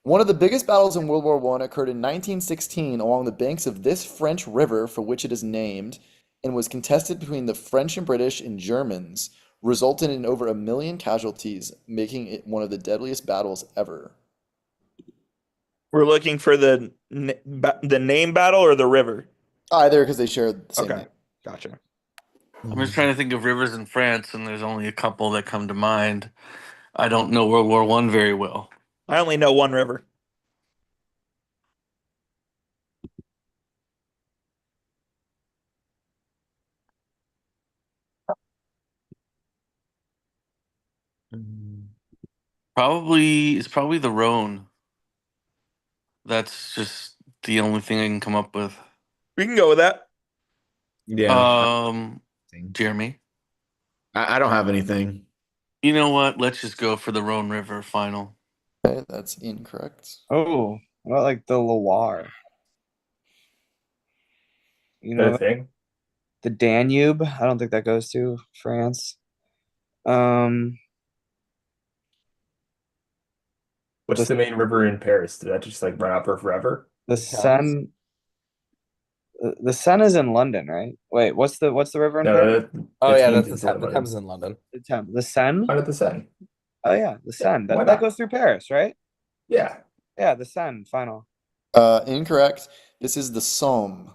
One of the biggest battles in World War I occurred in 1916 along the banks of this French river for which it is named and was contested between the French and British and Germans, resulting in over 1 million casualties, making it one of the deadliest battles ever. We're looking for the name battle or the river. Either because they share the same Okay, name. gotcha. I'm just trying to think of rivers in France, and there's only a couple that come to mind. I don't know World War One very well. I only know one river. It's probably the Rhone. That's just the only thing I can come up with. We can go with that. Yeah. Jeremy. I don't have anything. You know what? Let's just go for the Rhone River final. Okay, that's incorrect. Oh, what like the Loire? You know, thing? the Danube. I don't think that goes to France. What's the main river in Paris? Did that just like run out for forever? The Seine. The Seine is in London, right? Wait, what's the river in Paris? Oh yeah, Thames that's is in the London. Thames is in London. The Seine. Why not the Seine? Oh yeah, the Seine. why That not? goes through Paris, right? Yeah. Yeah, the Seine final. Incorrect. This is the Somme.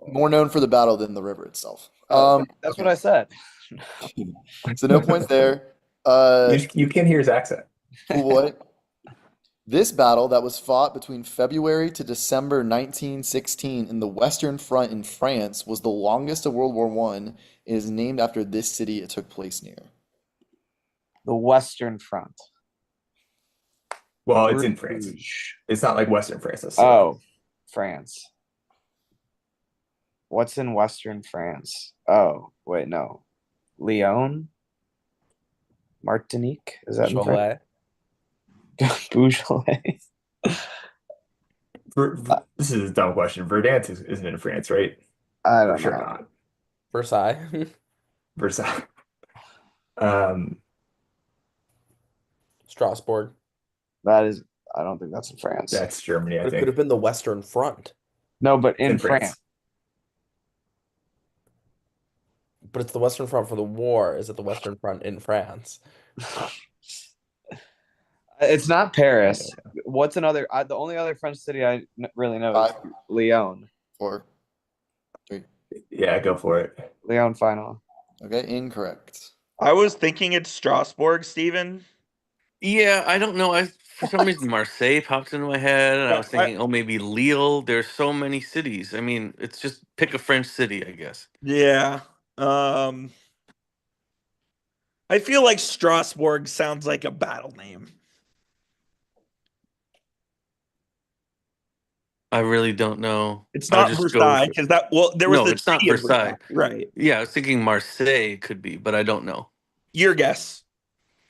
More known for the battle than the river itself. That's what I said. So no points there. You can't hear his accent. What? This battle that was fought between February to December 1916 in the Western Front in France was the longest of World War I and is named after this city it took place near. The Western Front. Well, it's in France. It's not like Western France. Oh, France. What's in Western France? Oh, wait, no. Lyon? Martinique? Is that in France? Beaujolais. This is a dumb question. Verdun isn't in France, right? I don't For know. sure not. Versailles. Versailles. Strasbourg. That is, I don't think that's in France. That's Germany, I It think. could have been the Western Front. No, but in In France. France. But it's the Western Front for the war. Is it the Western Front in France? It's not Paris. What's another? The only other French city I really know is Lyon. 4, 3. Yeah, go for it. Lyon final. Okay, incorrect. I was thinking it's Strasbourg, Steven. Yeah, I don't know. I For some reason, Marseille popped into my head, and I Yeah, was thinking, oh, maybe Lille. There's so many cities. I mean, it's just pick a French city, I guess. Yeah. I feel like Strasbourg sounds like a battle name. I really don't know. It's I'll not just go Versailles with because there was no. the It's not city of Versailles. Versailles, right? Yeah, I was thinking Marseille could be, but I don't know. Your guess.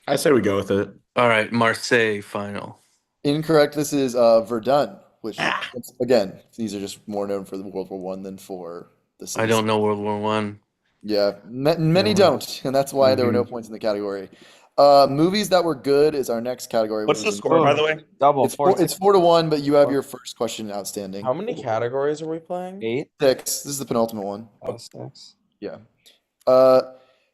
I say we go with it. All right, Marseille final. Incorrect. This is Verdun, which Ah. again, these are just more known for the World War One than for the I city. don't know World War One. Yeah, many don't, and that's why there were no points in the category. Movies that were good is our next category. What's which the is score, by the way? Double. It's 4-1, but you have your first question outstanding. How many categories are we playing? 8. 6. This is the penultimate one. Oh, 6. Yeah.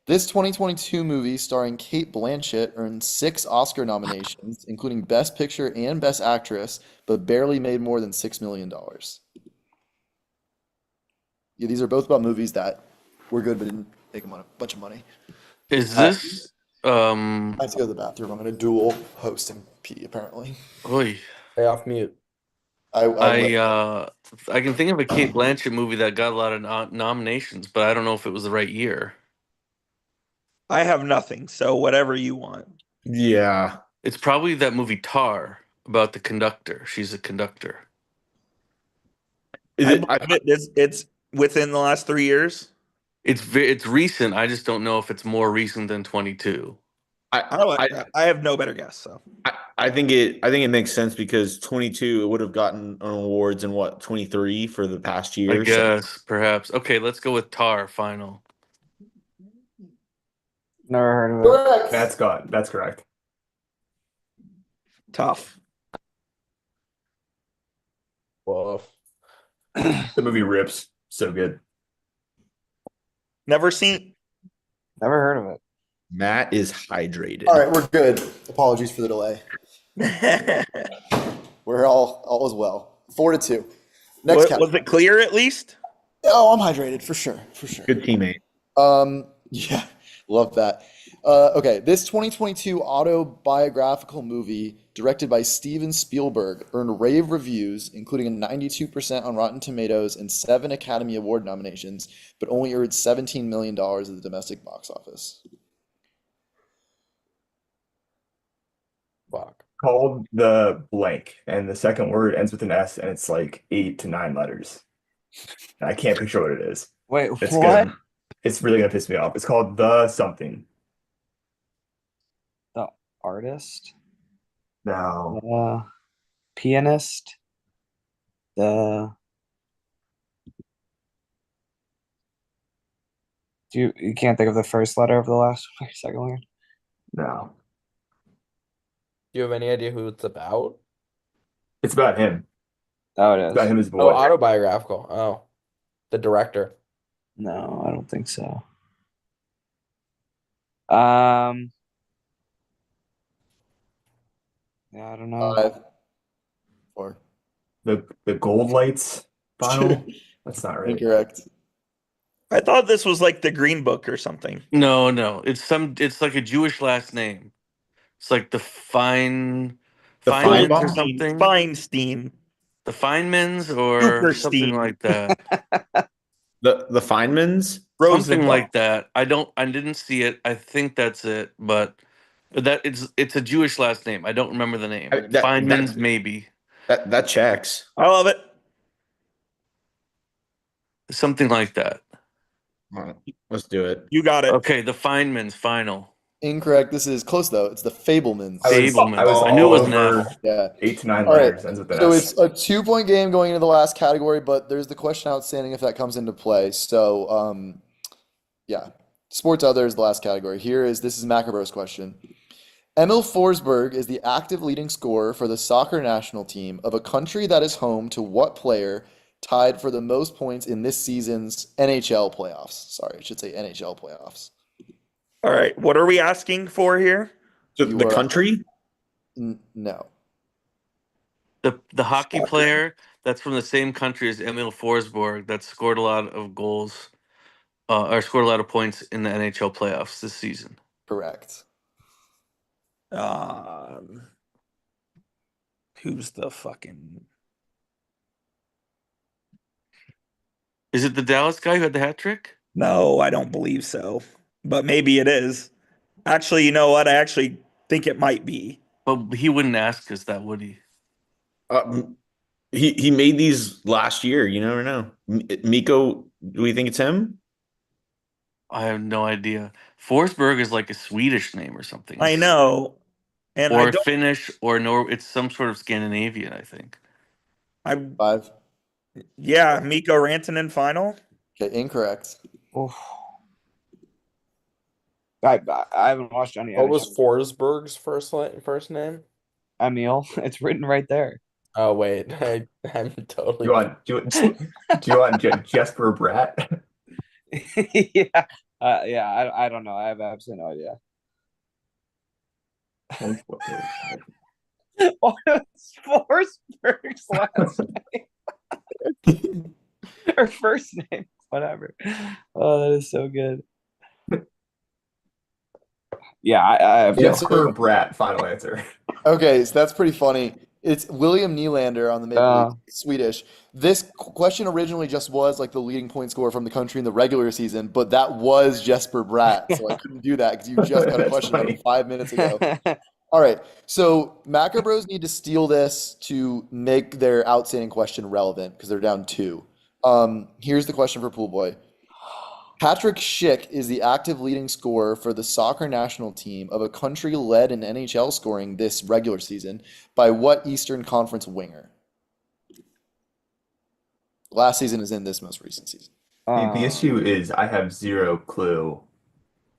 This 2022 movie starring Kate Blanchett earned 6 Oscar nominations, including Best Picture and Best Actress, but barely made more than $6 million. Yeah, these are both about movies that were good but didn't make a bunch of money. Is this I have to go to the bathroom. I'm gonna dual host and pee apparently. Oy. Stay off mute. I can think of a Kate Blanchett movie that got a lot of nominations, but I don't know if it was the right year. I have nothing, so whatever you want. Yeah. It's probably that movie Tar about the conductor. She's a conductor. Is I it? believe it's within the last 3 years. It's recent. I just don't know if it's more recent than 22. I have no better guess. So I think it makes sense because 22 it would have gotten awards in what 23 for the past I year. guess perhaps. Okay, let's go with Tar final. Never heard of it. That's correct. tough. Whoa. The movie rips. So good. Never seen. Never heard of it. Matt is hydrated. All right, we're good. Apologies for the delay. We're all is well. 4-2. Next category. Was it clear at least? Oh, I'm hydrated for sure. Good teammate. Yeah, love that. Okay, this 2022 autobiographical movie directed by Steven Spielberg earned rave reviews, including a 92% on Rotten Tomatoes and 7 Academy Award nominations, but only earned $17 million at the domestic box office. Fuck. Called the blank, and the second word ends with an S, and it's like 8 to 9 letters. And I can't picture what it is. Wait, It's what? It's really gonna piss me off. It's called The Something. The artist? No. The pianist? The you can't think of the first letter of the last second word? No. Do you have any idea who it's about? It's about him. Oh, it It's is. about him as a Oh, boy. autobiographical. Oh, the director. No, I don't think so. Yeah, I don't know. 5, 4. The Gold Lights final? That's not right. Incorrect. I thought this was like the Green Book or something. No. It's like a Jewish last name. It's like the Feynmans or Feinbaum? something. Feinstein. The Feynmans or something Superstein. like that. The Feynmans? Something like that. I didn't see it. I think that's it, but that it's a Jewish last name. I don't remember the name. Feynmans, maybe. That checks. I love it. Something like that. All right, let's do it. You got it. Okay, the Feynmans final. Incorrect. This is close though. It's the Fablemans. I knew it was an F. Yeah. 8 to 9 All right. letters ends with an So S. it's a 2-point game going into the last category, but there's the question outstanding if that comes into play. So, yeah. Sports other is the last category. This is Macabro's question. Emil Forsberg is the active leading scorer for the soccer national team of a country that is home to what player tied for the most points in this season's NHL playoffs? Sorry, I should say NHL playoffs. All right. What are we asking for here? So the country? No. The hockey player that's from the same country as Emil Forsberg that scored a lot of goals or scored a lot of points in the NHL playoffs this season. Correct. Who's the fucking? Is it the Dallas guy who had the hat trick? No, I don't believe so. But maybe it is. Actually, you know what? I actually think it might be. But he wouldn't ask us that, would he? He made these last year. You never know. Miko, do we think it's him? I have no idea. Forsberg is like a Swedish name or something. I know, and I Or don't. Finnish or It's some sort of Scandinavian, I think. I 5. yeah, Miko Rantanen final. Okay, incorrect. Oof. I haven't watched any. What was Forsberg's first name? Emil? It's written right there. Oh wait, I'm totally. Do you want Jesper Bratt? Yeah. I don't know. I have absolutely no idea. What is Forsberg's last name? Or first name, whatever. Oh, that is so good. Yeah, I have no Jesper Bratt, final answer. Okay, so that's pretty funny. It's William Nylander on the Maple Leafs, Swedish. This question originally just was like the leading point scorer from the country in the regular season, but that was Jesper Bratt, so I couldn't do that because you just got a question out of 5 minutes ago. All right, so Macker Bros need to steal this to make their outstanding question relevant because they're down 2. Here's the question for Pool Boy. Patrick Schick is the active leading scorer for the soccer national team of a country led in NHL scoring this regular season by what Eastern Conference winger? Last season is in this most recent season. The issue is I have zero clue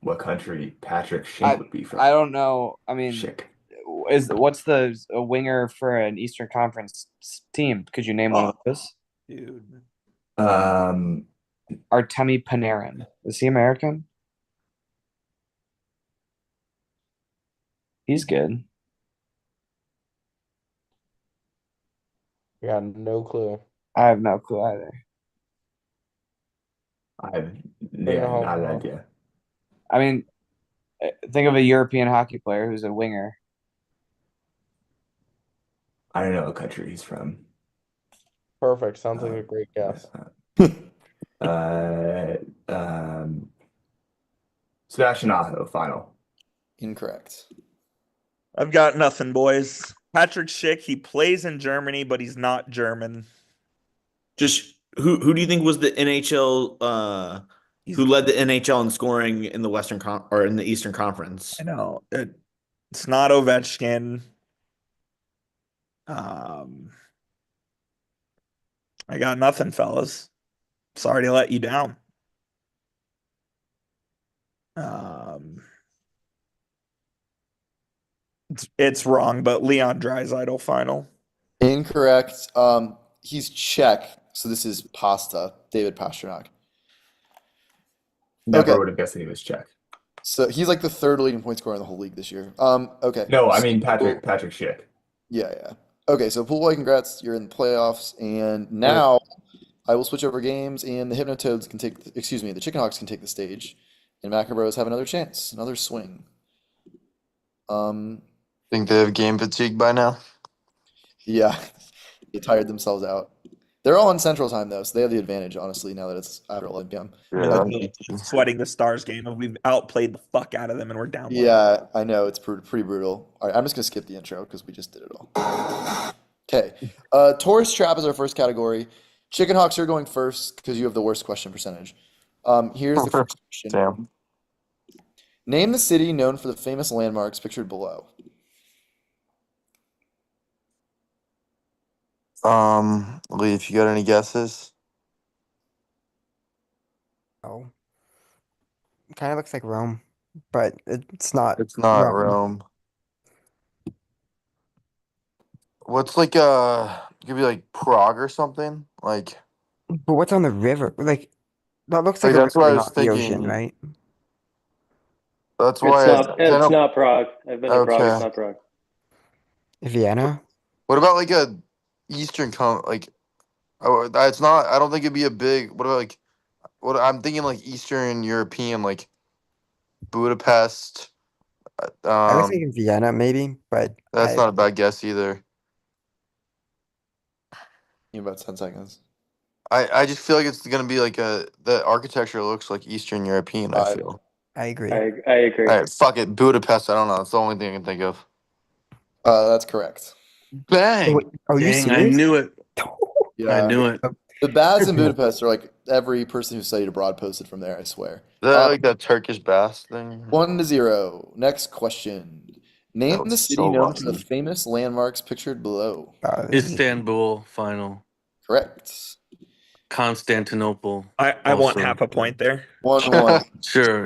what country Patrick Schick would be from. I don't know. I mean, Schick. What's a winger for an Eastern Conference team? Could you name one of those? Dude. Artemi Panarin. Is he American? He's good. I got no clue. I have no clue either. I have not an idea. I mean, think of a European hockey player who's a winger. I don't know what country he's from. Perfect. Sounds like a great guess. Sebastian Aho, final. Incorrect. I've got nothing, boys. Patrick Schick, he plays in Germany, but he's not German. Just who do you think was the NHL who led the NHL in scoring in the or in the Eastern Conference? I know. It's not Ovechkin. I got nothing, fellas. Sorry to let you down. It's wrong, but Leon Draisaitl final. Incorrect. He's Czech, so this is Pasta, David Pastrnak. Never would have guessed that he was Czech. So he's like the third leading point scorer in the whole league this year. Okay. No, I mean Patrick Schick. Yeah. Okay, so Pool Boy, congrats. You're in the playoffs. And now I will switch over games, and the Hypnotoads can the Chicken Hawks can take the stage. And Macker Bros have another chance, another swing. Think they have game fatigue by now? Yeah. They tired themselves out. They're all on Central Time, though, so they have the advantage, honestly, now that it's after 11 p.m. Yeah. Sweating the Stars game, and we've outplayed the fuck out of them, and we're down. Yeah, I know. It's pretty brutal. All right, I'm just going to skip the intro because we just did it all. Okay. Tourist Trap is our first category. Chicken Hawks, you're going first because you have the worst question percentage. Here's the first question. Damn. Name the city known for the famous landmarks pictured below. Lee, if you got any guesses? Oh. Kind of looks like Rome, but it's not. It's not Rome. What's like it could be like Prague or something? Like But what's on the river? Like that looks like Like, a that's what I river, was not the ocean, thinking. right? that's why It's not Prague. I've been to Prague. Okay. It's not Prague. Vienna? What about like a Eastern it's not. I don't think it'd be a big. What about like? What I'm thinking like Eastern European, like Budapest. I was thinking Vienna, maybe, but That's not a bad guess either. In about 10 seconds. I just feel like it's gonna be like the architecture looks like Eastern European. I 5. feel. I agree. I agree. All right, fuck it, Budapest. I don't know. It's the only thing I can think of. That's correct. Bang. Wait, are you Dang, I serious? knew it. Yeah. I knew it. The baths in Budapest are like every person who studied abroad posted from there, I swear. Is that like that Turkish bath thing? 1-0. Next question. Name That the was city so known for the lucky. famous landmarks pictured below. Istanbul final. Correct. Constantinople. I want also. half a point there. 1-1. Sure.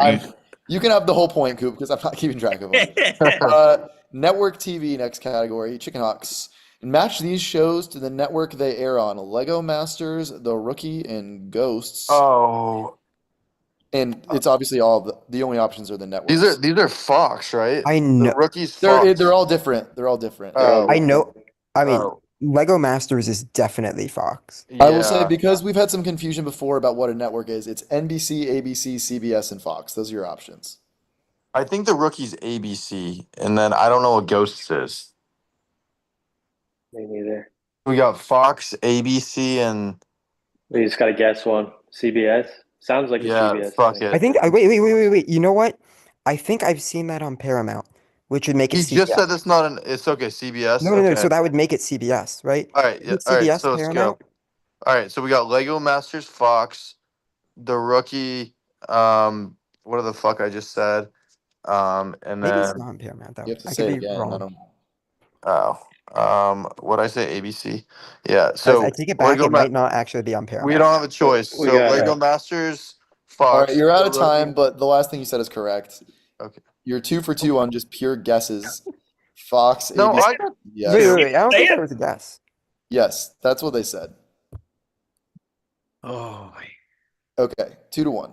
You can have the whole point, Coop, because I'm not keeping track of them. Network TV, next category, Chicken Hawks. Match these shows to the network they air on: Lego Masters, The Rookie, and Ghosts. Oh. And it's obviously all the only options are the networks. These are Fox, right? I know. The Rookie's Fox. They're all different. They're all different. I know. I mean, Oh. Lego Masters is definitely Fox. I will say, because we've had some confusion before about what a network is, it's NBC, ABC, CBS, and Fox. Those are your options. I think the Rookie's ABC, and then I don't know what Ghosts is. Me neither. We got Fox, ABC, and We just got to guess one. CBS? Sounds like a CBS. fuck it. I think. Wait. You know what? I think I've seen that on Paramount, which would make it He CBS. just said it's not an. It's okay. CBS. No. Okay. So that would make it CBS, right? All right. Yeah. Isn't All right. CBS So let's Paramount? go. All right. So we got Lego Masters, Fox, the Rookie. What the fuck I just said. And Maybe it's then not on Paramount though. You have to I say could it be again. wrong. what I say? ABC. Yeah. So I take it back. It might not actually be on Paramount. We don't have a choice. We So got Lego it. Masters, All Fox. right, you're out the of time, Rookie- but the last thing you said is correct. Okay. You're 2 for 2 on just pure guesses. Fox, No, ABC. I got Yes. Wait. I don't think that was a guess. Yes, that's what they said. Oh, Okay, 2-1.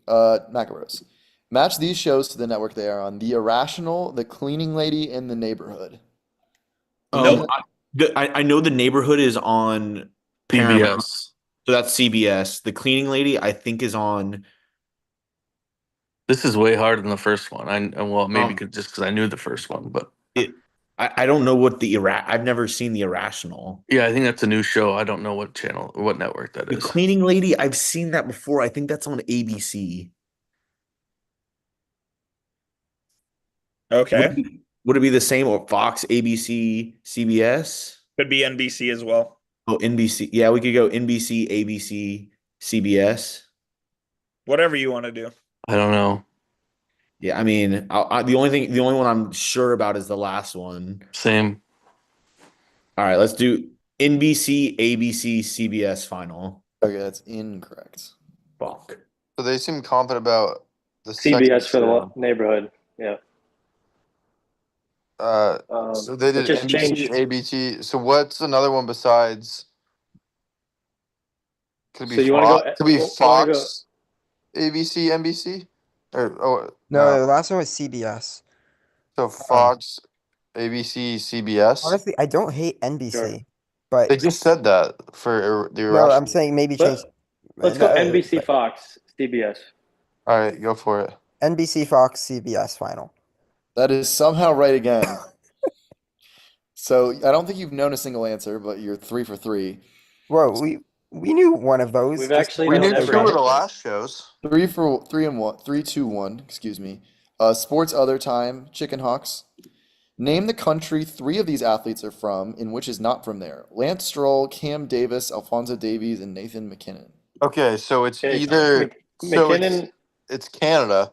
Macaros. Match these shows to the network they are on: The Irrational, The Cleaning Lady, and The Neighborhood. No, I know the neighborhood is on Paramount, PBS. so that's CBS. The cleaning lady, I think, is on. This is way harder than the first one. Well, maybe Um, just because I knew the first one, but I don't know what I've never seen The Irrational. yeah, I think that's a new show. I don't know what channel or what network that The is. cleaning lady, I've seen that before. I think that's on ABC. okay. Would it be the same or Fox, ABC, CBS? Could be NBC as well. Oh, NBC. Yeah, we could go NBC, ABC, CBS. Whatever you want to do. I don't know. Yeah, I mean, the only one I'm sure about is the last one. Same. All right, let's do NBC, ABC, CBS final. Okay, that's incorrect. Fuck. So they seem confident about the CBS for the show. neighborhood. Yeah. So they did just NBC, changed. ABC. So what's another one besides? Could be So you wanna go- Fox. Could be wanna Fox, ABC, NBC, or No, the last one was CBS. So Fox, ABC, CBS. Honestly, I don't hate NBC, Sure. but They just said that for the no, Irrational. I'm saying maybe change. Let's go No, NBC, but Fox, CBS. All right, go for it. NBC, Fox, CBS final. That is somehow right again. So I don't think you've known a single answer, but you're 3 for 3. Whoa, we knew one of those. We've just- actually We have knew never two of had the it. last shows. 3 for 3 and 1, 3, 2, 1. Excuse me. Sports other time. Chicken Hawks. Name the country 3 of these athletes are from, and which is not from there: Lance Stroll, Cam Davis, Alfonso Davies, and Nathan McKinnon. Okay, so it's Okay, either McKinnon. it's Canada.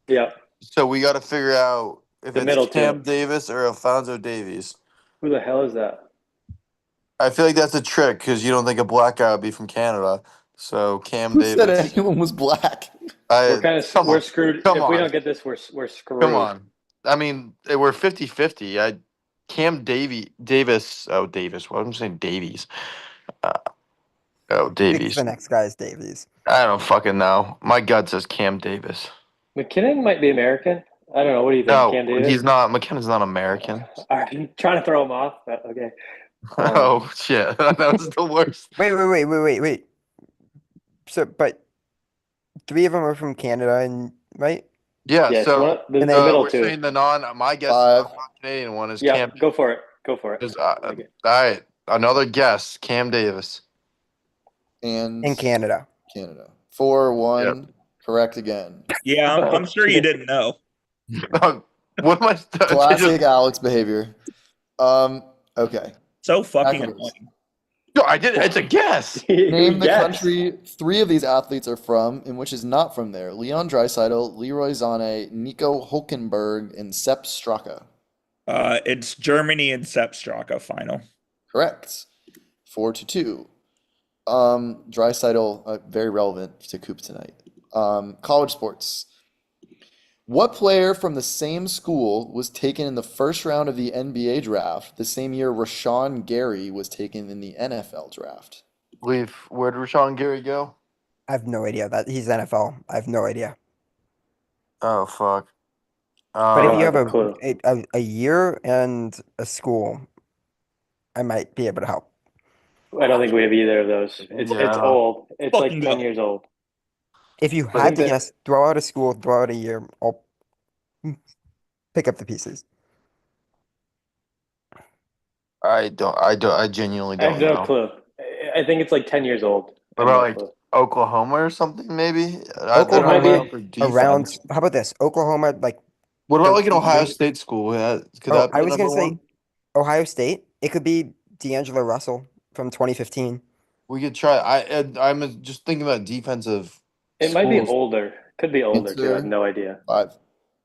Yeah. So we got to figure out if The it's middle Cam two. Davis or Alfonso Davies. Who the hell is that? I feel like that's a trick because you don't think a black guy would be from Canada. So Cam Who said Davis. anyone was black? We're kind of come we're on. screwed. Come If we on. don't get this, we're screwed. Come on. I mean, we're 50-50. Cam Davis. Oh, Davis. What am I saying? Davies. Davies. The next guy is Davies. I don't fucking know. My gut says Cam Davis. McKinnon might be American. I don't know. What do you think, No, Cam Davis? he's not. McKinnon's not American. I'm trying to throw him off, but okay. Oh shit, that was the worst. Wait. So, but 3 of them are from Canada, and right? Yeah. Yeah, so the And then- middle we're two. saying the my guess, 5. the Canadian one is Yeah, Cam. go for it. Go for it. All right. Another guess. Cam Davis. And In Canada. Canada. 4-1. Correct again. Yeah, I'm sure you didn't know. What am I? Classic Alex behavior. Okay. So fucking Maccabees. annoying. No, I did. It's a guess. Name the Yes. country 3 of these athletes are from and which is not from there. Leon Draisaitl, Leroy Sané, Nico Hulkenberg, and Sepp Straka. It's Germany and Sepp Straka final. Correct. 4-2. Draisaitl, very relevant to Coop tonight. College sports. What player from the same school was taken in the first round of the NBA draft the same year Rashawn Gary was taken in the NFL draft? Leaf. Where did Rashawn Gary go? I have no idea that he's NFL. I have no idea. Oh fuck. But if don't you have have a clue. a year and a school, I might be able to help. I don't think we have either of those. It's Yeah. old. It's like Fucking 10 go. years old. If you I had think to that- guess, throw out a school, throw out a year, I'll pick up the pieces. I genuinely I have don't no know. clue. I think it's like 10 years old. I What have about no like clue. Oklahoma or something? Maybe. It might be- For Around, defense. how about this? Oklahoma, like, What about like an 13 Ohio years? State school? Could Oh, that be I was another gonna say one? Ohio State. It could be D'Angelo Russell from 2015. We could try. I'm just thinking about defensive. It might be schools. older. Could be older too. I have Answer no idea. 5.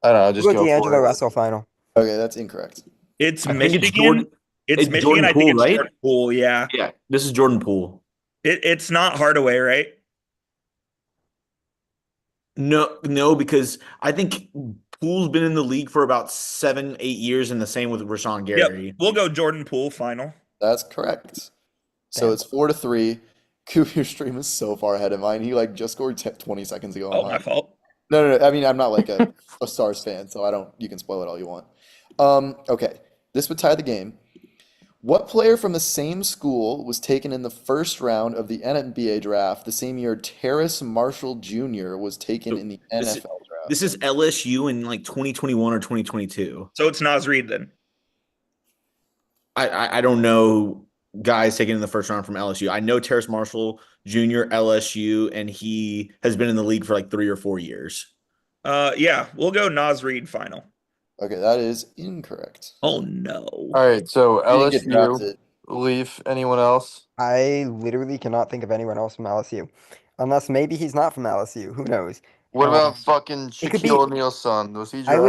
I don't know. Just We'll go go D'Angelo for it. Russell final. Okay, that's incorrect. It's I think Michigan. it's Jordan. It's it's Michigan. Jordan I think Poole, it's right? Jordan Poole. Yeah. Yeah, this is Jordan Poole. It's not Hardaway, right? No, because I think Poole's been in the league for about 7, 8 years, and the same with Rashawn Gary. Yep. We'll go Jordan Poole final. That's correct. So Damn. it's 4-3. Coop, your stream is so far ahead of mine. He like just scored 20 seconds ago. Oh, my fault. No. I mean, I'm not like a Stars fan, so I don't. You can spoil it all you want. Okay, this would tie the game. What player from the same school was taken in the first round of the NBA draft the same year Terrace Marshall Jr. was taken in the NFL draft? This is LSU in like 2021 or 2022. So it's Nas Reed then. I don't know guys taken in the first round from LSU. I know Terrace Marshall Jr. LSU, and he has been in the league for like 3 or 4 years. Yeah, we'll go Nas Reed final. Okay, that is incorrect. Oh no. All right. So He didn't get LSU. drafted. Leaf. Anyone else? I literally cannot think of anyone else from LSU. Unless maybe he's not from LSU. Who knows? What about fucking it could be- Shaquille O'Neal's son? Was he I drafted?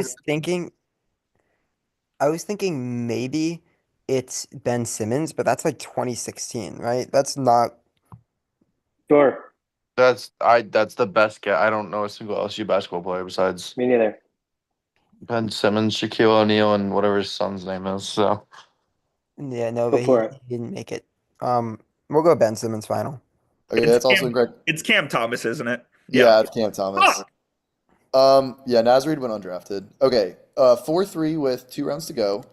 was thinking maybe it's Ben Simmons, but that's like 2016, right? That's not. Sure. That's the best guy. I don't know a single LSU basketball player besides Me neither. Ben Simmons, Shaquille O'Neal, and whatever his son's name is. So Yeah, no, Go but for it. he didn't make it. We'll go Ben Simmons final. Okay, It's that's also Cam- incorrect. It's Cam Thomas, isn't it? Yeah, it's Cam Thomas. Fuck! Yeah, Nas Reed went undrafted. Okay, 4-3 with 2 rounds to go.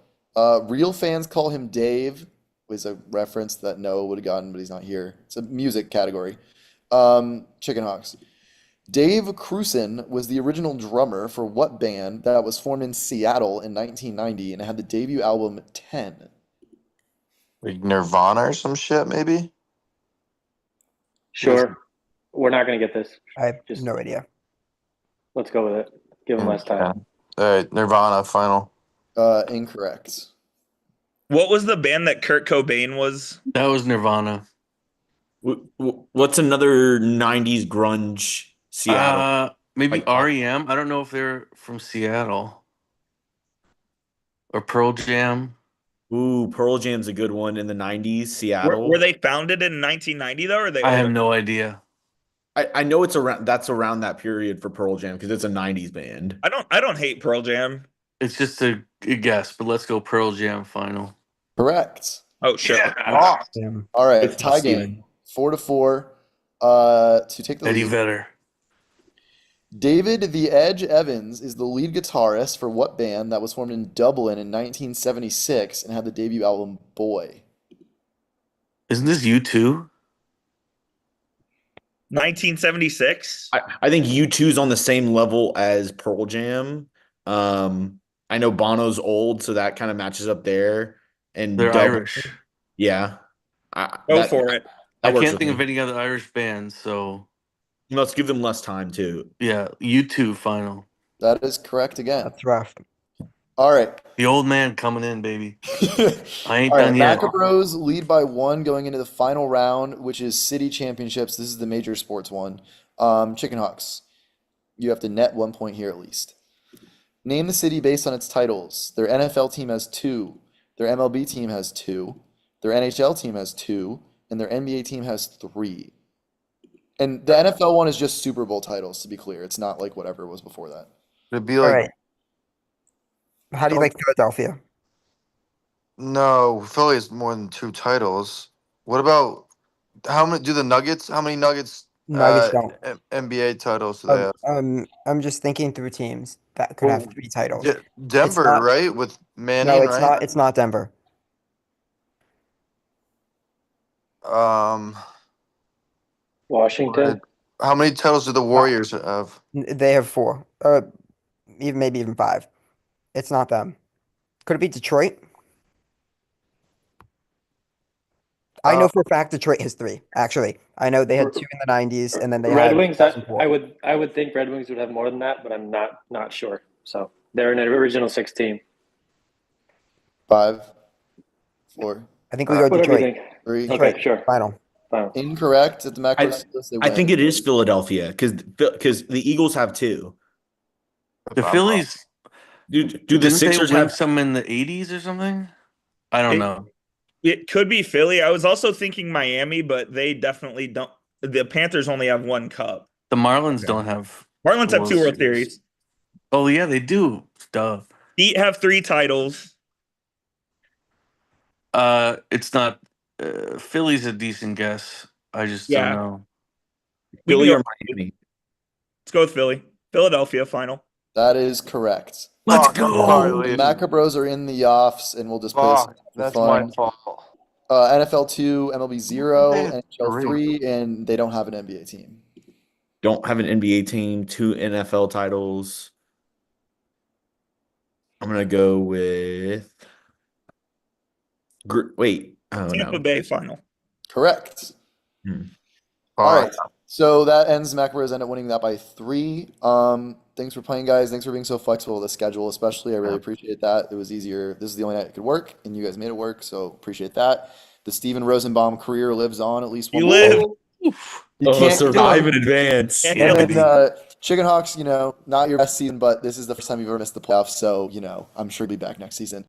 Real fans call him Dave, was a reference that Noah would have gotten, but he's not here. It's a music category. Chicken Hawks. Dave Cruson was the original drummer for what band that was formed in Seattle in 1990 and had the debut album 10? like Nirvana or some shit, maybe. Sure. We're not going to get this. I have Just- no idea. Let's go with it. Give him less time. All right, Nirvana final. Incorrect. What was the band that Kurt Cobain was? That was Nirvana. What's another 90s grunge Seattle? Maybe Like- REM. I don't know if they're from Seattle. Or Pearl Jam. Ooh, Pearl Jam's a good one in the 90s, Seattle. Were they founded in 1990 though, or they? I have older? no idea. I know it's around that period for Pearl Jam because it's a 90s band. I don't hate Pearl Jam. It's just a guess, but let's go Pearl Jam final. Correct. Oh shit. Damn. All right, It's tie Steven. game. 4-4. To take the Eddie lead. Vedder. David the Edge Evans is the lead guitarist for what band that was formed in Dublin in 1976 and had the debut album Boy? Isn't this you too? 1976. I think U2's on the same level as Pearl Jam. I know Bono's old, so that kind of matches up there. And They're Dublin- Irish. Yeah. Go for it. I works can't with think me. of any other Irish bands, so Let's give them less time too. yeah, U2 final. That is correct again. That's rough. All right. The old man coming in, baby. I ain't All right, done yet. Macabros lead by 1 going into the final round, which is city championships. This is the major sports one. Chicken Hawks, you have to net 1 point here at least. Name the city based on its titles. Their NFL team has 2. Their MLB team has 2. Their NHL team has 2. And their NBA team has 3. And the NFL one is just Super Bowl titles, to be clear. It's not like whatever was before that. It'd be All like right. How do you like Philadelphia? no, Philly has more than 2 titles. What about how many do the Nuggets? How many Nuggets Nuggets don't. NBA titles do they have? I'm just thinking through teams that could have 3 titles. Denver, not- right? With Manning, No, it's right? not. It's not Denver. Washington. How many titles do the Warriors have? They have 4. Even maybe even 5. It's not them. Could it be Detroit? I know for a fact Detroit has 3. Actually, I know they had 2 in the '90s, and then they Red had Wings. 2004. I would think Red Wings would have more than that, but I'm not sure. So they're an original 6 team. 5, 4. I think we go Whatever you Detroit. think. 3. Detroit, Okay, sure. final. Incorrect. At the Macros list, they I win. think it is Philadelphia because the Eagles have 2. The Phillies. Do the Didn't Sixers they win have some in the 80s or something? I don't know. It could be Philly. I was also thinking Miami, but they definitely don't. The Panthers only have 1 cup. The Marlins don't have. Marlins have 2 World Series. Oh yeah, they do. Duh. Heat have 3 titles. It's not. Philly's a decent guess. I just Yeah. don't know. Philly or go- Miami? Let's go with Philly. Philadelphia final. That is correct. Let's go. The Macabros are in the offs, and we'll just play this for That's fun. my fault. NFL 2, MLB 0, They had NHL 3, and they don't have an NBA team. Don't have an NBA team. 2 NFL titles. I'm gonna go with. Wait. Oh Tampa no. Bay final. Correct. All right. So that ends. Macabros end up winning that by 3. Thanks for playing, guys. Thanks for being so flexible with the schedule, especially. I really appreciate that. It was easier. This is the only night it could work, and you guys made it work, so appreciate that. The Steven Rosenbaum career lives on at least one You more. live. You can't survive in advance. And then Chicken Hawks, not your best season, but this is the first time you've ever missed the playoffs, so I'm sure you'll be back next season.